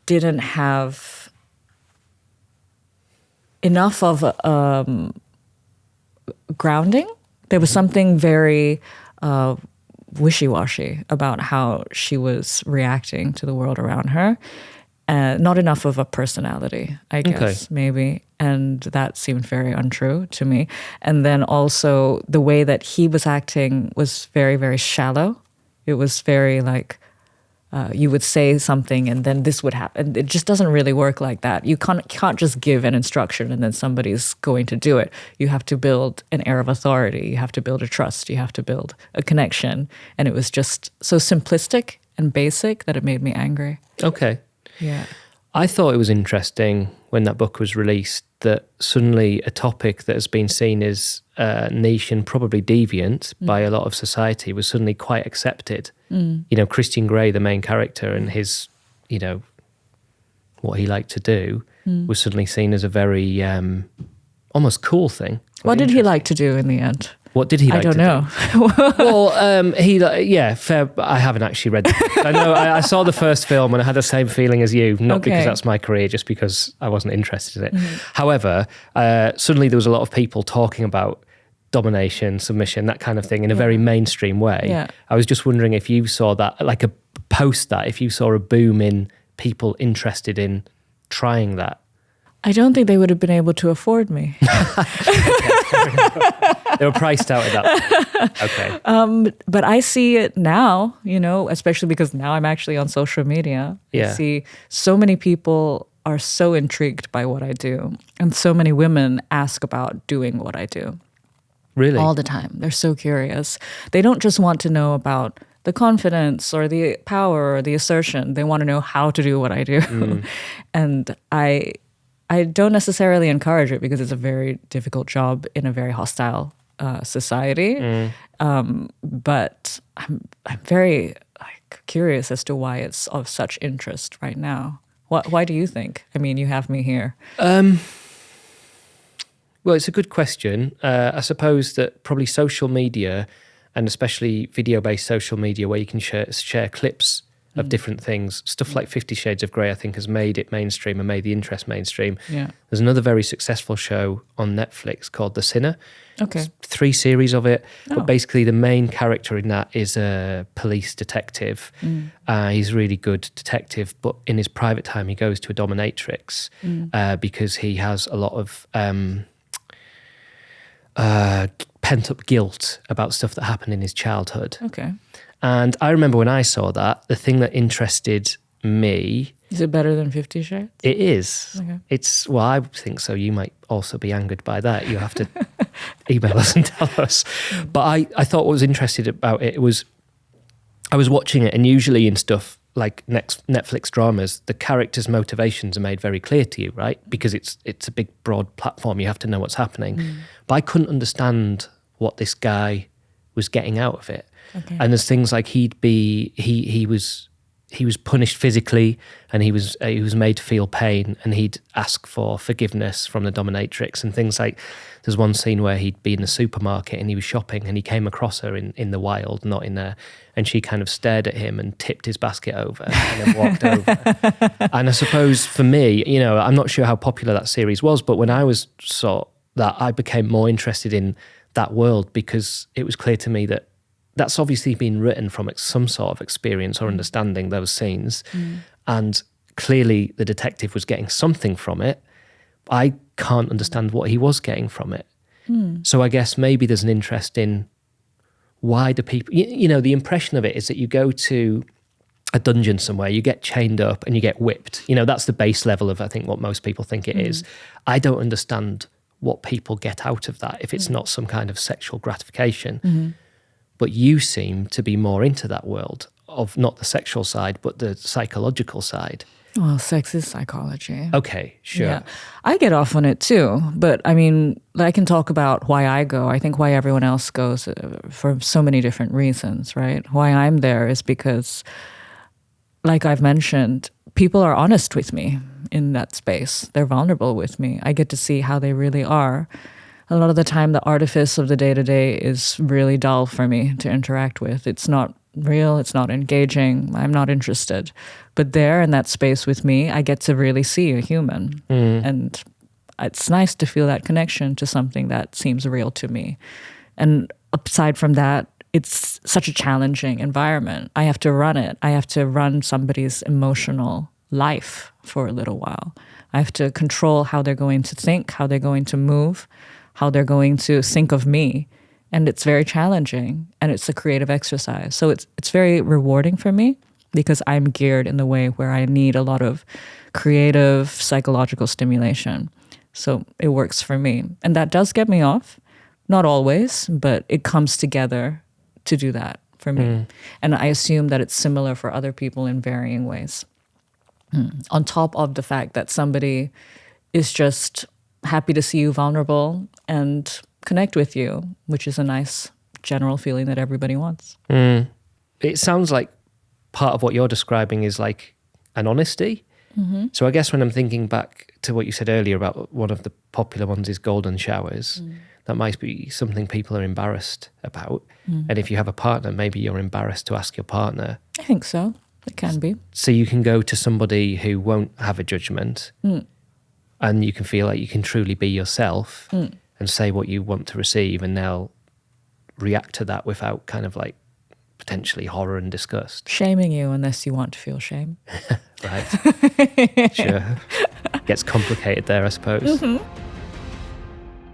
didn't have enough of grounding. There was something very wishy-washy about how she was reacting to the world around her. Not enough of a personality, I guess, maybe. And that seemed very untrue to me. And then also the way that he was acting was very, very shallow. It was very like, you would say something and then this would happen. It just doesn't really work like that. You can't just give an instruction and then somebody's going to do it. You have to build an air of authority. You have to build a trust. You have to build a connection. And it was just so simplistic and basic that it made me angry. Okay. Yeah. I thought it was interesting when that book was released that suddenly a topic that has been seen as niche and probably deviant by a lot of society was suddenly quite accepted. You know, Christian Grey, the main character, and his, you know, what he liked to do was suddenly seen as a very almost cool thing. What did he like to do in the end? What did he like I don't know. Well, fair. I haven't actually read that. I know I saw the first film and I had the same feeling as you, not because that's my career, just because I wasn't interested in it. However, suddenly there was a lot of people talking about domination, submission, that kind of thing in a very mainstream way. Yeah. I was just wondering if you saw that, like if you saw a boom in people interested in trying that. I don't think they would have been able to afford me. They were priced out at that point. Okay. But I see it now, especially because now I'm actually on social media. Yeah. I see so many people are so intrigued by what I do. And so many women ask about doing what I do. Really? All the time. They're so curious. They don't just want to know about the confidence or the power or the assertion. They want to know how to do what I do. And I don't necessarily encourage it because it's a very difficult job in a very hostile society. But I'm very curious as to why it's of such interest right now. Why do you think? I mean, you have me here. Well, it's a good question. I suppose that probably social media, and especially video-based social media where you can share clips of different things, stuff like 50 Shades of Grey, I think, has made it mainstream and made the interest mainstream. Yeah. There's another very successful show on Netflix called The Sinner. Okay. There's 3 series of it, but basically the main character in that is a police detective. He's a really good detective, but in his private time he goes to a dominatrix because he has a lot of pent-up guilt about stuff that happened in his childhood. Okay. And I remember when I saw that, the thing that interested me... Is it better than 50 Shades? It is. Okay. Well, I think so. You might also be angered by that. You have to email us and tell us. But I thought what was interesting about it was I was watching it, and usually in stuff like Netflix dramas, the characters' motivations are made very clear to you, right? Because it's a big, broad platform. You have to know what's happening. But I couldn't understand what this guy was getting out of it. Okay. And there's things like he was punished physically, and he was made to feel pain, and he'd ask for forgiveness from the dominatrix, and things like there's one scene where he'd be in the supermarket and he was shopping and he came across her in the wild, not in there, and she kind of stared at him and tipped his basket over and then walked over. And I suppose for me, I'm not sure how popular that series was, but when I saw that, I became more interested in that world because it was clear to me that that's obviously been written from some sort of experience or understanding those scenes. And clearly the detective was getting something from it. I can't understand what he was getting from it. So I guess maybe there's an interest in why do people... the impression of it is that you go to a dungeon somewhere, you get chained up and you get whipped. That's the base level of, I think, what most people think it is. I don't understand what people get out of that if it's not some kind of sexual gratification. But you seem to be more into that world of not the sexual side, but the psychological side. Well, sex is psychology. Okay, sure. Yeah. I get off on it too. But I mean, I can talk about why I go. I think why everyone else goes for so many different reasons, right? Why I'm there is because, like I've mentioned, people are honest with me in that space. They're vulnerable with me. I get to see how they really are. A lot of the time, the artifice of the day-to-day is really dull for me to interact with. It's not real. It's not engaging. I'm not interested. But there in that space with me, I get to really see a human. And it's nice to feel that connection to something that seems real to me. And aside from that, it's such a challenging environment. I have to run it. I have to run somebody's emotional life for a little while. I have to control how they're going to think, how they're going to move, how they're going to think of me. And it's very challenging, and it's a creative exercise. So it's very rewarding for me because I'm geared in the way where I need a lot of creative psychological stimulation. So it works for me. And that does get me off. Not always, but it comes together to do that for me. And I assume that it's similar for other people in varying ways. On top of the fact that somebody is just happy to see you vulnerable and connect with you, which is a nice general feeling that everybody wants. It sounds like part of what you're describing is like an honesty. So I guess when I'm thinking back to what you said earlier about one of the popular ones is golden showers, That might be something people are embarrassed about. And if you have a partner, maybe you're embarrassed to ask your partner. I think so. It can be. So you can go to somebody who won't have a judgment and you can feel like you can truly be yourself and say what you want to receive, and they'll react to that without kind of like potentially horror and disgust. Shaming you unless you want to feel shame. Right. Sure. Gets complicated there, I suppose.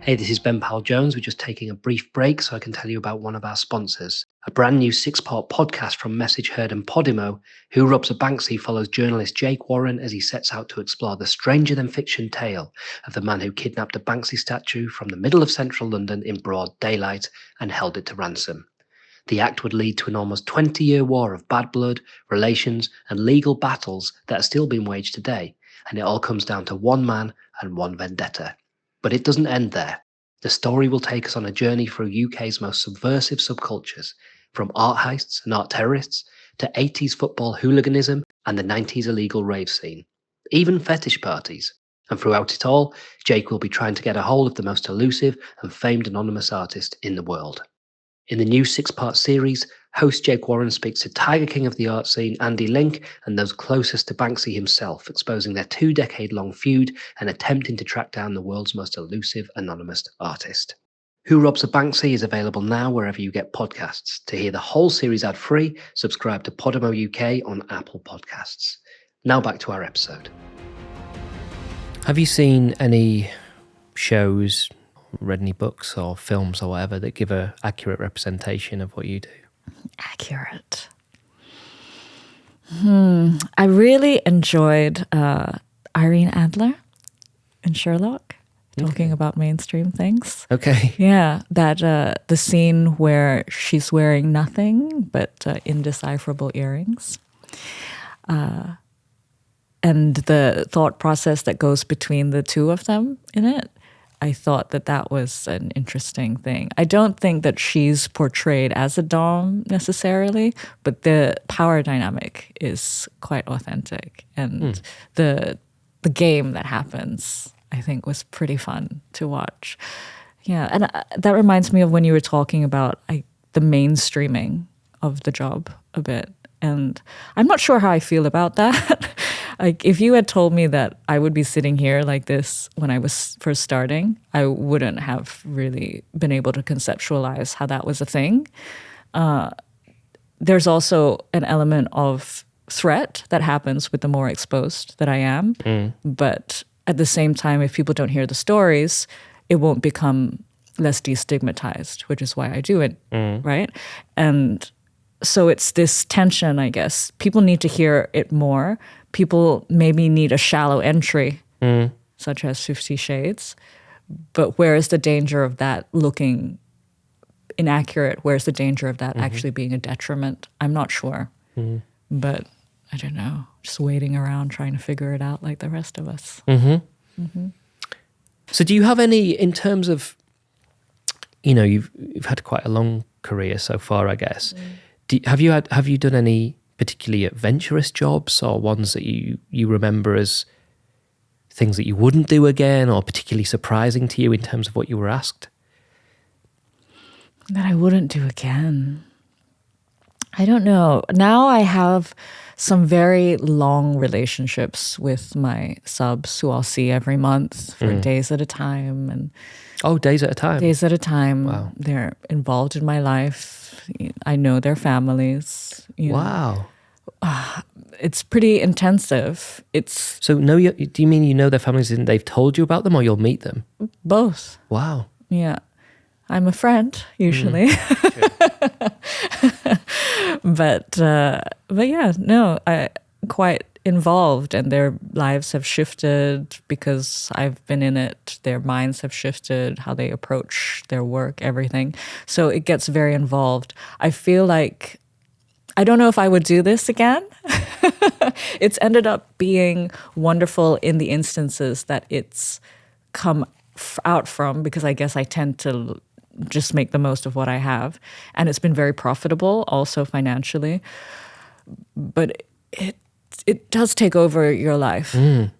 Hey, this is Ben-Powell Jones. We're just taking a brief break so I can tell you about one of our sponsors. A brand new 6-part podcast from Message Heard and Podimo. Who Robs a Banksy follows journalist Jake Warren as he sets out to explore the stranger-than-fiction tale of the man who kidnapped a Banksy statue from the middle of central London in broad daylight and held it to ransom. The act would lead to an almost 20-year war of bad blood, relations, and legal battles that are still being waged today, and it all comes down to one man and one vendetta. But it doesn't end there. The story will take us on a journey through UK's most subversive subcultures, from art heists and art terrorists to 80s football hooliganism and the 90s illegal rave scene, even fetish parties. And throughout it all, Jake will be trying to get a hold of the most elusive and famed anonymous artist in the world. In the new 6-part series, host Jake Warren speaks to Tiger King of the art scene Andy Link and those closest to Banksy himself, exposing their 2-decade-long feud and attempting to track down the world's most elusive anonymous artist. Who Robs a Banksy is available now wherever you get podcasts. To hear the whole series ad-free, subscribe to Podimo UK on Apple Podcasts. Now back to our episode. Have you seen any shows, read any books or films or whatever that give an accurate representation of what you do? Accurate. I really enjoyed Irene Adler in Sherlock, talking about mainstream things. Okay. Yeah, that the scene where she's wearing nothing but indecipherable earrings. And the thought process that goes between the two of them in it. I thought that was an interesting thing. I don't think that she's portrayed as a dom necessarily, but the power dynamic is quite authentic. And the game that happens, I think, was pretty fun to watch. Yeah, and that reminds me of when you were talking about the mainstreaming of the job a bit. And I'm not sure how I feel about that. Like, if you had told me that I would be sitting here like this when I was first starting, I wouldn't have really been able to conceptualize how that was a thing. There's also an element of threat that happens with the more exposed that I am. But at the same time, if people don't hear the stories, it won't become less destigmatized, which is why I do it, right? And so it's this tension, I guess. People need to hear it more. People maybe need a shallow entry, such as 50 Shades. But where is the danger of that looking inaccurate? Where's the danger of that actually being a detriment? I'm not sure. But I don't know. Just waiting around trying to figure it out like the rest of us. So do you have any, in terms of, you know, you've had quite a long career so far, I guess. Have you done any particularly adventurous jobs, or ones that you remember as things that you wouldn't do again, or particularly surprising to you in terms of what you were asked? That I wouldn't do again. I don't know. Now I have some very long relationships with my subs who I'll see every month for days at a time. And days at a time? Days at a time. Wow. They're involved in my life. I know their families. Wow. It's pretty intensive. So do you mean you know their families and they've told you about them, or you'll meet them? Both. Wow. Yeah. I'm a friend, usually. But yeah, no, I'm quite involved, and their lives have shifted because I've been in it. Their minds have shifted, how they approach their work, everything. So it gets very involved. I feel like, I don't know if I would do this again. It's ended up being wonderful in the instances that it's come out from, because I guess I tend to just make the most of what I have. And it's been very profitable also financially. But it does take over your life.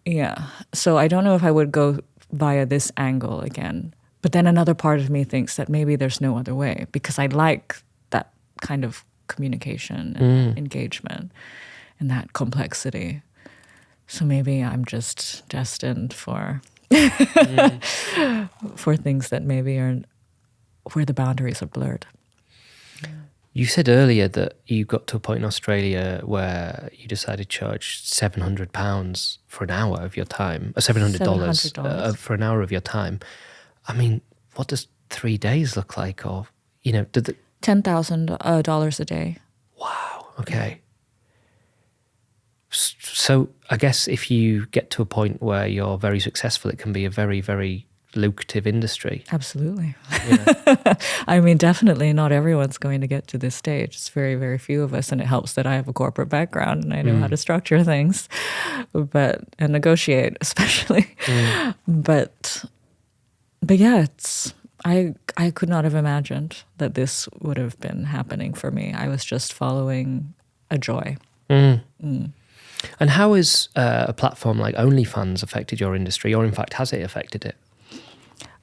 Yeah. So I don't know if I would go via this angle again. But then another part of me thinks that maybe there's no other way, because I like that kind of communication and engagement and that complexity. So maybe I'm just destined for for things that maybe are where the boundaries are blurred. You said earlier that you got to a point in Australia where you decided to charge £700 for an hour of your time, $700 for an hour of your time. I mean, what does 3 days look like? Or, did the $10,000 a day. Wow. Okay. So I guess if you get to a point where you're very successful, it can be a very, very lucrative industry. Absolutely. Yeah. I mean, definitely not everyone's going to get to this stage. It's very, very few of us, and it helps that I have a corporate background and I know how to structure things, and negotiate, especially. But yeah, I could not have imagined that this would have been happening for me. I was just following a joy. And how has a platform like OnlyFans affected your industry, or in fact, has it affected it?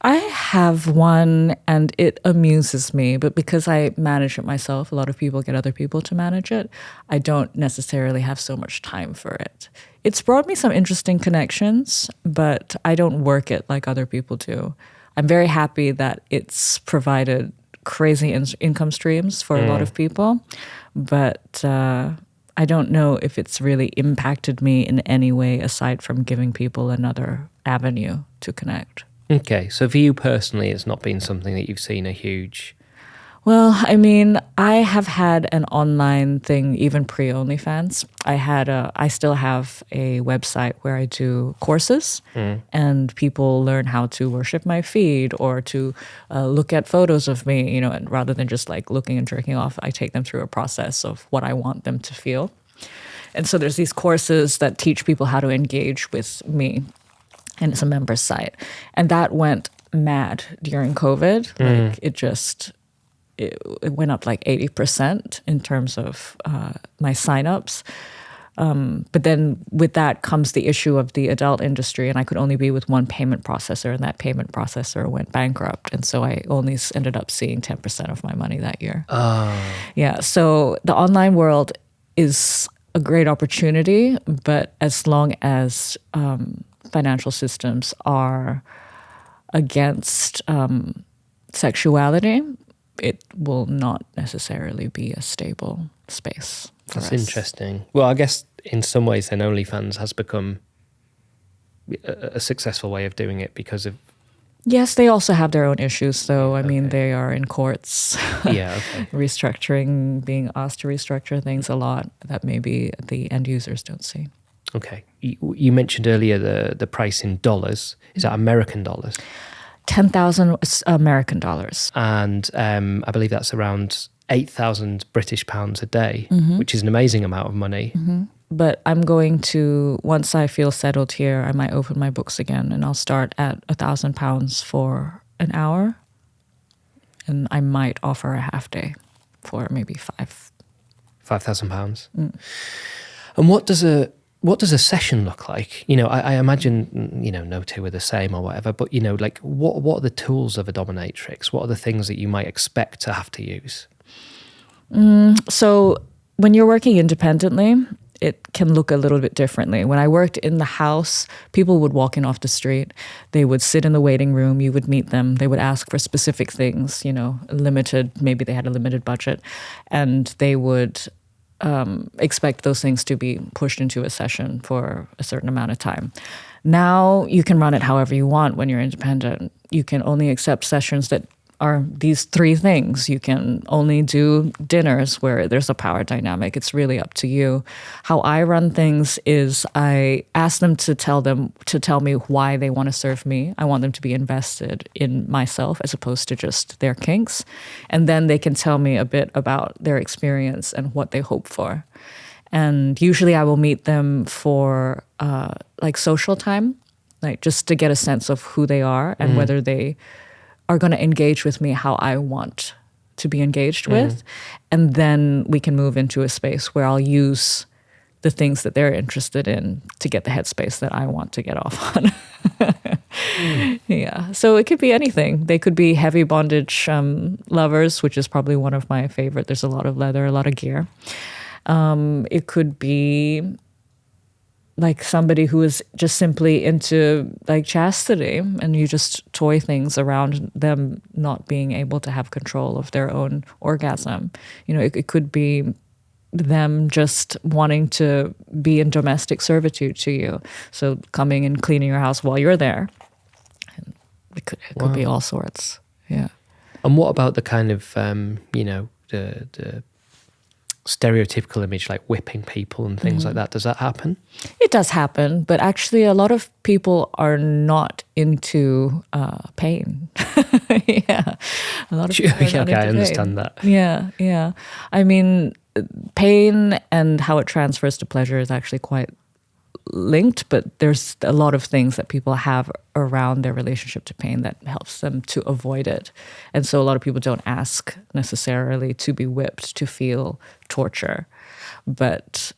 I have one, and it amuses me, but because I manage it myself, a lot of people get other people to manage it. I don't necessarily have so much time for it. It's brought me some interesting connections, but I don't work it like other people do. I'm very happy that it's provided crazy income streams for a lot of people, but I don't know if it's really impacted me in any way aside from giving people another avenue to connect. Okay, so for you personally, it's not been something that you've seen a huge... Well, I mean, I have had an online thing even pre-OnlyFans. I still have a website where I do courses, and people learn how to worship my feed or to look at photos of me, and rather than just like looking and jerking off, I take them through a process of what I want them to feel. And so there's these courses that teach people how to engage with me, and it's a members site. And that went mad during COVID. Like it went up like 80% in terms of my signups. But then with that comes the issue of the adult industry, and I could only be with one payment processor, and that payment processor went bankrupt. And so I only ended up seeing 10% of my money that year. Yeah, so the online world is a great opportunity, but as long as financial systems are against sexuality, it will not necessarily be a stable space for us. That's interesting. Well, I guess in some ways then OnlyFans has become a successful way of doing it because of... Yes, they also have their own issues, though. I mean, they are in courts. Yeah, okay. Restructuring, being asked to restructure things a lot that maybe the end users don't see. Okay. You mentioned earlier the price in dollars. Is that American dollars? 10,000 American dollars. And I believe that's around 8,000 British pounds a day, which is an amazing amount of money. But I'm going to, once I feel settled here, I might open my books again, and I'll start at £1,000 for an hour. And I might offer a half day for maybe £5,000. And what does a session look like? I imagine, no two are the same or whatever, but, like what are the tools of a dominatrix? What are the things that you might expect to have to use? So when you're working independently, it can look a little bit differently. When I worked in the house, people would walk in off the street. They would sit in the waiting room. You would meet them. They would ask for specific things, maybe they had a limited budget, and they would expect those things to be pushed into a session for a certain amount of time. Now you can run it however you want when you're independent. You can only accept sessions that are these three things. You can only do dinners where there's a power dynamic. It's really up to you. How I run things is I ask them to tell me why they want to serve me. I want them to be invested in myself as opposed to just their kinks. And then they can tell me a bit about their experience and what they hope for. And usually I will meet them for like social time, like just to get a sense of who they are and whether they are going to engage with me how I want to be engaged with. And then we can move into a space where I'll use the things that they're interested in to get the headspace that I want to get off on. Yeah. So it could be anything. They could be heavy bondage lovers, which is probably one of my favorite. There's a lot of leather, a lot of gear. It could be like somebody who is just simply into like chastity, and you just toy things around them not being able to have control of their own orgasm. You know, it could be them just wanting to be in domestic servitude to you. So coming and cleaning your house while you're there. It could be all sorts. Yeah. And what about the kind of, the stereotypical image like whipping people and things like that? Does that happen? It does happen, but actually a lot of people are not into pain. Yeah. A lot of people are not into I pain. understand that. Yeah, yeah. I mean, pain and how it transfers to pleasure is actually quite linked, but there's a lot of things that people have around their relationship to pain that helps them to avoid it. And so a lot of people don't ask necessarily to be whipped to feel torture. But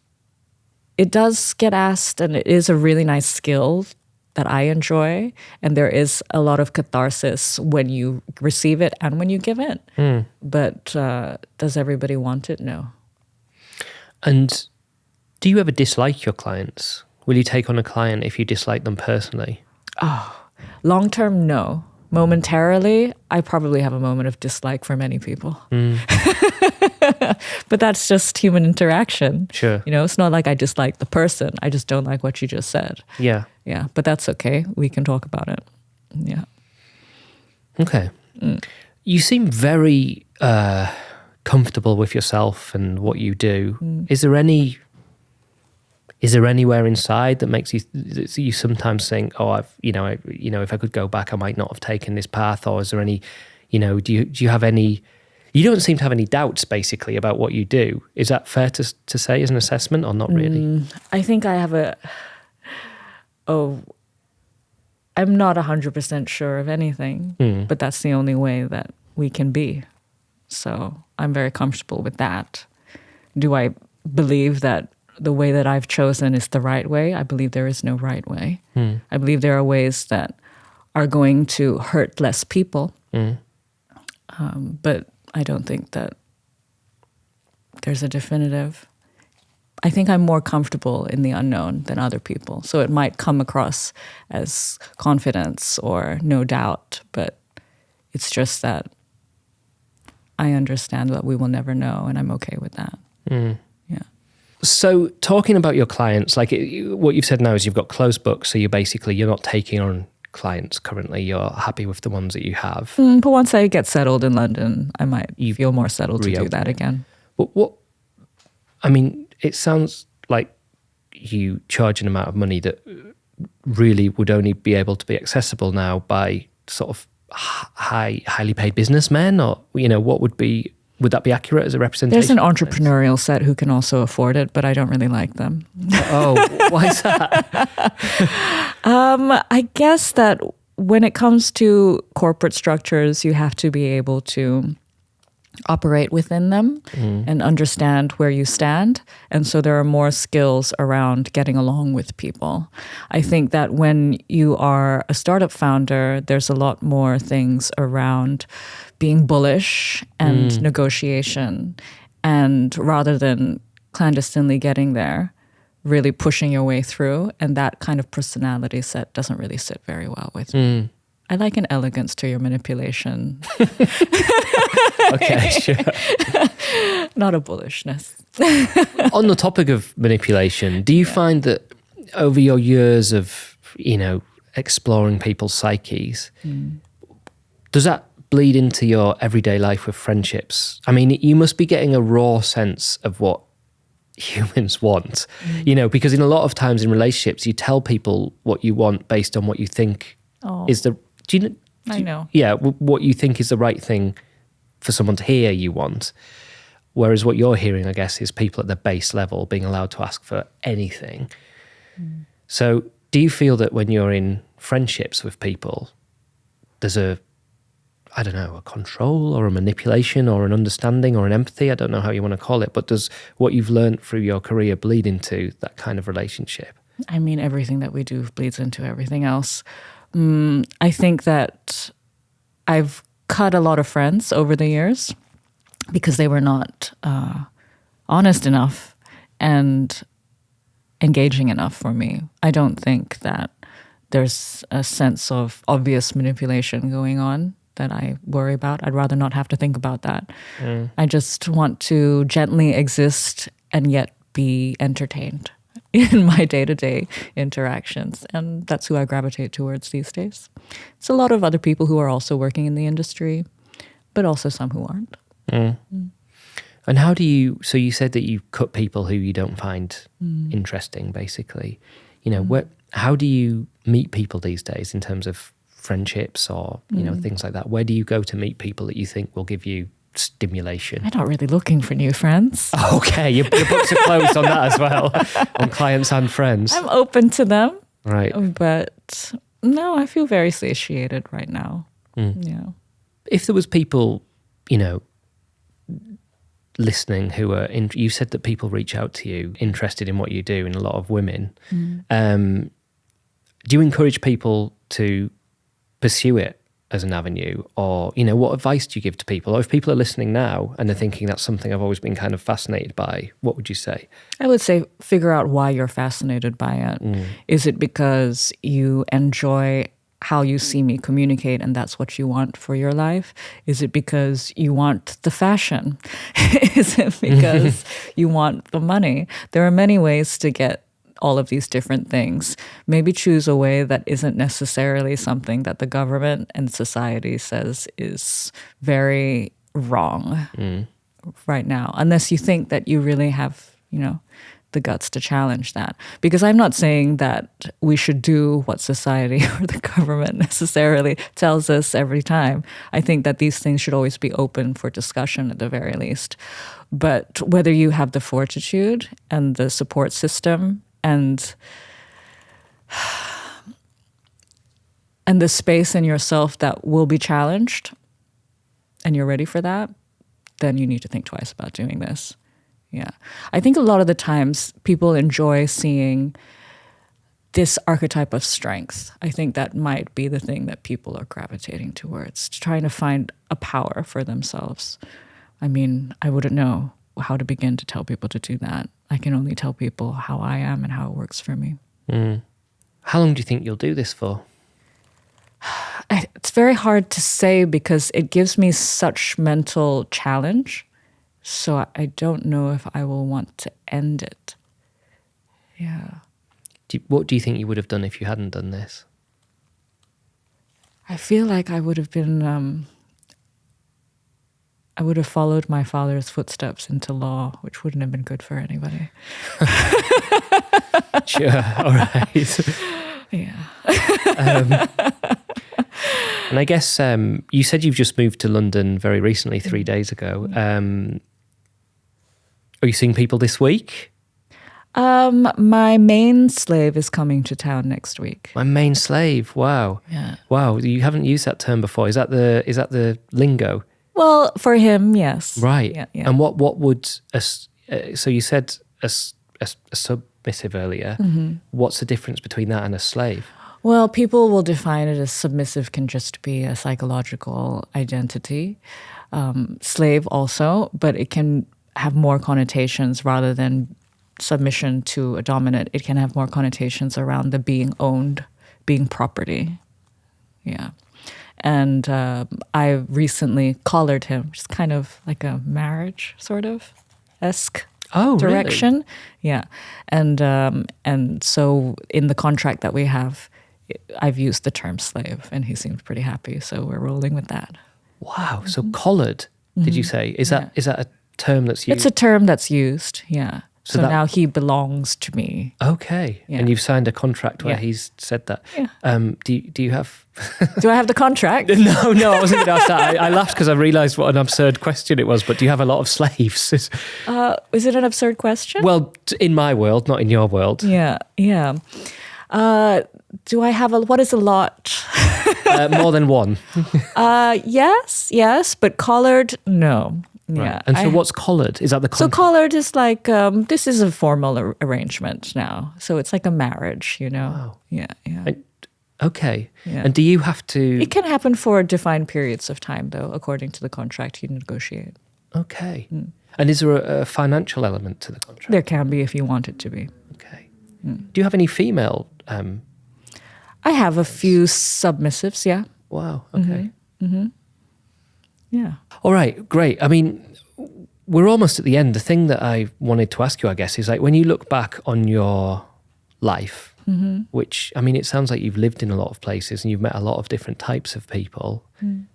it does get asked, and it is a really nice skill that I enjoy. And there is a lot of catharsis when you receive it and when you give it. But does everybody want it? No. And do you ever dislike your clients? Will you take on a client if you dislike them personally? Oh, long term, no. Momentarily, I probably have a moment of dislike for many people. But that's just human interaction. Sure. You know, it's not like I dislike the person. I just don't like what you just said. Yeah. Yeah, but that's okay. We can talk about it. Yeah. Okay. You seem very comfortable with yourself and what you do. Is there anywhere inside that makes you sometimes think, oh, if I could go back, I might not have taken this path? Or is there any, do you have any? You don't seem to have any doubts, basically, about what you do. Is that fair to say as an assessment, or not really? I think I have I'm not 100% sure of anything, but that's the only way that we can be. So I'm very comfortable with that. Do I believe that the way that I've chosen is the right way? I believe there is no right way. I believe there are ways that are going to hurt less people. But I don't think that there's a definitive. I think I'm more comfortable in the unknown than other people. So it might come across as confidence or no doubt, but it's just that I understand that we will never know, and I'm okay with that. Yeah. So talking about your clients, like what you've said now is you've got closed books, so you're not taking on clients currently. You're happy with the ones that you have. But once I get settled in London, I might feel more settled to do that again. But it sounds like you charge an amount of money that really would only be able to be accessible now by sort of highly paid businessmen, or would that be accurate as a representation? There's an entrepreneurial set who can also afford it, but I don't really like them. Oh, why is that? I guess that when it comes to corporate structures, you have to be able to operate within them and understand where you stand. And so there are more skills around getting along with people. I think that when you are a startup founder, there's a lot more things around being bullish and negotiation. And rather than clandestinely getting there, really pushing your way through. And that kind of personality set doesn't really sit very well with me. I like an elegance to your manipulation. Okay, sure. Not a bullishness. On the topic of manipulation, do you find that over your years of, exploring people's psyches, does that bleed into your everyday life with friendships? I mean, you must be getting a raw sense of what humans want, because in a lot of times in relationships, you tell people what you want based on what you think is the... I know. Yeah, what you think is the right thing for someone to hear you want. Whereas what you're hearing, I guess, is people at the base level being allowed to ask for anything. So do you feel that when you're in friendships with people, there's a control or a manipulation or an understanding or an empathy? I don't know how you want to call it, but does what you've learned through your career bleed into that kind of relationship? I mean, everything that we do bleeds into everything else. I think that I've cut a lot of friends over the years because they were not honest enough and engaging enough for me. I don't think that there's a sense of obvious manipulation going on that I worry about. I'd rather not have to think about that. I just want to gently exist and yet be entertained in my day-to-day interactions. And that's who I gravitate towards these days. It's a lot of other people who are also working in the industry, but also some who aren't. And how do you, so you said that you cut people who you don't find interesting, basically. You know, how do you meet people these days in terms of friendships or, you know, things like that? Where do you go to meet people that you think will give you stimulation? I'm not really looking for new friends. Okay, your books are closed on that as well, on clients and friends. I'm open to them. Right. But no, I feel very satiated right now. Yeah. If there was people, you know, listening who are, you said that people reach out to you interested in what you do, and a lot of women. Do you encourage people to pursue it as an avenue, or, you know, what advice do you give to people? Or if people are listening now and they're thinking that's something I've always been kind of fascinated by, what would you say? I would say figure out why you're fascinated by it. Is it because you enjoy how you see me communicate and that's what you want for your life? Is it because you want the fashion? Is it because you want the money? There are many ways to get all of these different things. Maybe choose a way that isn't necessarily something that the government and society says is very wrong right now, unless you think that you really have, you know, the guts to challenge that. Because I'm not saying that we should do what society or the government necessarily tells us every time. I think that these things should always be open for discussion at the very least. But whether you have the fortitude and the support system and the space in yourself that will be challenged, and you're ready for that, then you need to think twice about doing this. Yeah. I think a lot of the times people enjoy seeing this archetype of strength. I think that might be the thing that people are gravitating towards, trying to find a power for themselves. I mean, I wouldn't know how to begin to tell people to do that. I can only tell people how I am and how it works for me. How long do you think you'll do this for? It's very hard to say because it gives me such mental challenge. So I don't know if I will want to end it. Yeah. What do you think you would have done if you hadn't done this? I feel like I would have been... I would have followed my father's footsteps into law, which wouldn't have been good for anybody. Sure, all right. Yeah. And I guess you said you've just moved to London very recently, 3 days ago. Are you seeing people this week? My main slave is coming to town next week. My main slave, wow. Yeah. Wow, you haven't used that term before. Is that the lingo? Well, for him, yes. Right. Yeah. And what would so you said a submissive earlier. What's the difference between that and a slave? Well, people will define it as submissive can just be a psychological identity. Slave also, but it can have more connotations rather than submission to a dominant. It can have more connotations around the being owned, being property. Yeah. And I recently collared him, just kind of like a marriage sort of esque direction. Really? Yeah. And so in the contract that we have, I've used the term slave, and he seemed pretty happy. So we're rolling with that. Wow. So collared, did you say? Is that a term that's used? It's a term that's used, yeah. So that, now he belongs to me. Okay. Yeah. And you've signed a contract where he's said that. Yeah. Do you have... Do I have the contract? No, I wasn't going to ask that. I laughed because I realised what an absurd question it was, but do you have a lot of slaves? Is it an absurd question? Well, in my world, not in your world. Yeah. Do I have what is a lot? More than one. Yes, but collared, no. Right. Yeah. And so what's collared? Is that the contract? So collared is like, this is a formal arrangement now. So it's like a marriage, you know? Wow. Yeah. Okay. Yeah. And do you have to... It can happen for defined periods of time, though, according to the contract you negotiate. Okay. And is there a financial element to the contract? There can be if you want it to be. Okay. Do you have any female... I have a few submissives, yeah. Wow, okay. Yeah. All right, great. I mean, we're almost at the end. The thing that I wanted to ask you, I guess, is like when you look back on your life, which, I mean, it sounds like you've lived in a lot of places and you've met a lot of different types of people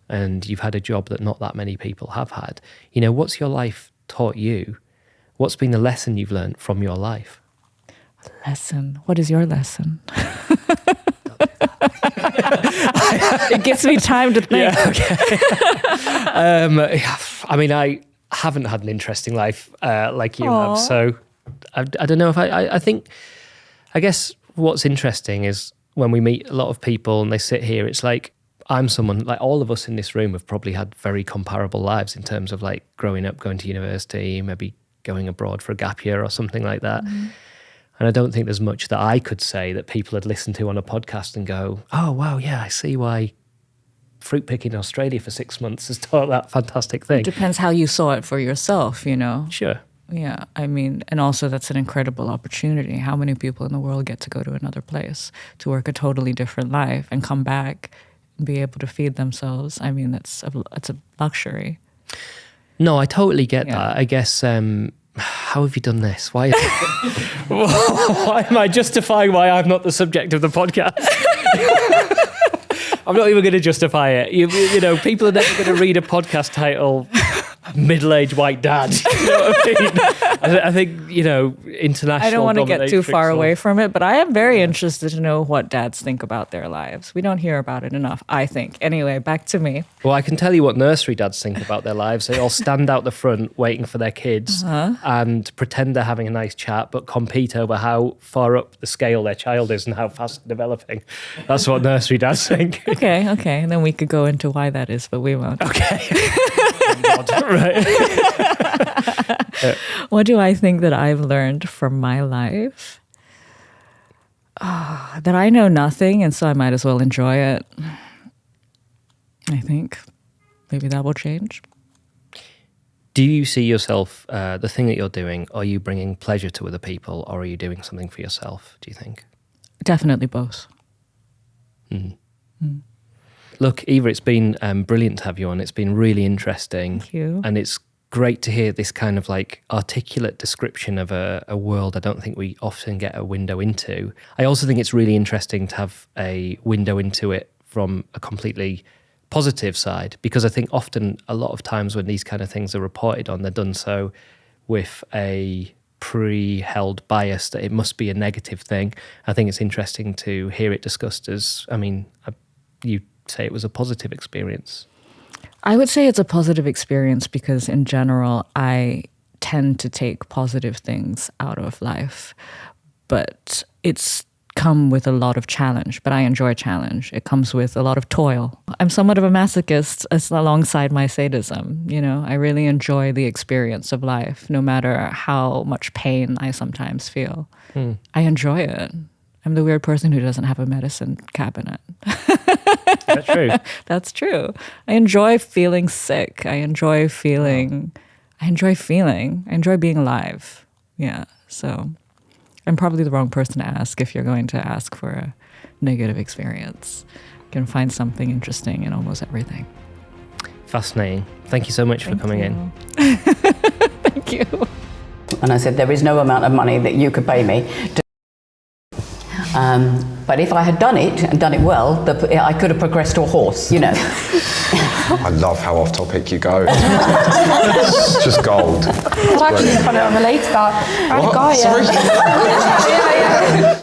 and you've had a job that not that many people have had. You know, what's your life taught you? What's been the lesson you've learned from your life? Lesson. What is your lesson? It gives me time to think. Yeah, okay. I mean, I haven't had an interesting life like you have, so I don't know if I think, I guess what's interesting is when we meet a lot of people and they sit here, it's like I'm someone, like all of us in this room have probably had very comparable lives in terms of like growing up, going to university, maybe going abroad for a gap year or something like that. And I don't think there's much that I could say that people had listened to on a podcast and go, oh, wow, yeah, I see why fruit picking in Australia for 6 months has taught that fantastic thing. It depends how you saw it for yourself, you know? Sure. Yeah, I mean, and also that's an incredible opportunity. How many people in the world get to go to another place to work a totally different life and come back and be able to feed themselves? I mean, it's a luxury. No, I totally get that. I guess... how have you done this? Why am I justifying why I'm not the subject of the podcast? I'm not even going to justify it. You know, people are never going to read a podcast title, Middle-Aged White Dad. You know what I mean? I think, you know, international I don't want to get too far away or, from it, but I am very interested to know what dads think about their lives. We don't hear about it enough, I think. Anyway, back to me. Well, I can tell you what nursery dads think about their lives. They all stand out the front waiting for their kids and pretend they're having a nice chat, but compete over how far up the scale their child is and how fast they're developing. That's what nursery dads think. Okay. And then we could go into why that is, but we won't. Okay. Right. What do I think that I've learned from my life? That I know nothing, and so I might as well enjoy it. I think maybe that will change. Do you see yourself, the thing that you're doing, are you bringing pleasure to other people or are you doing something for yourself, do you think? Definitely both. Look, Eva, it's been brilliant to have you on. It's been really interesting. Thank you. And it's great to hear this kind of like articulate description of a world I don't think we often get a window into. I also think it's really interesting to have a window into it from a completely positive side, because I think often a lot of times when these kind of things are reported on, they're done so with a pre-held bias that it must be a negative thing. I think it's interesting to hear it discussed as, I mean, you say it was a positive experience. I would say it's a positive experience because in general, I tend to take positive things out of life, but it's come with a lot of challenge, but I enjoy challenge. It comes with a lot of toil. I'm somewhat of a masochist alongside my sadism. You know, I really enjoy the experience of life, no matter how much pain I sometimes feel. I enjoy it. I'm the weird person who doesn't have a medicine cabinet. That's true. That's true. I enjoy feeling sick. I enjoy being alive. Yeah. So I'm probably the wrong person to ask if you're going to ask for a negative experience. You can find something interesting in almost everything. Fascinating. Thank you so much for coming in. Thank you. And I said, there is no amount of money that you could pay me to but if I had done it and done it well, I could have progressed to a horse, you know. I love how off topic you go. It's just gold. That actually kind of relates that. I had a guy, Sorry? yeah.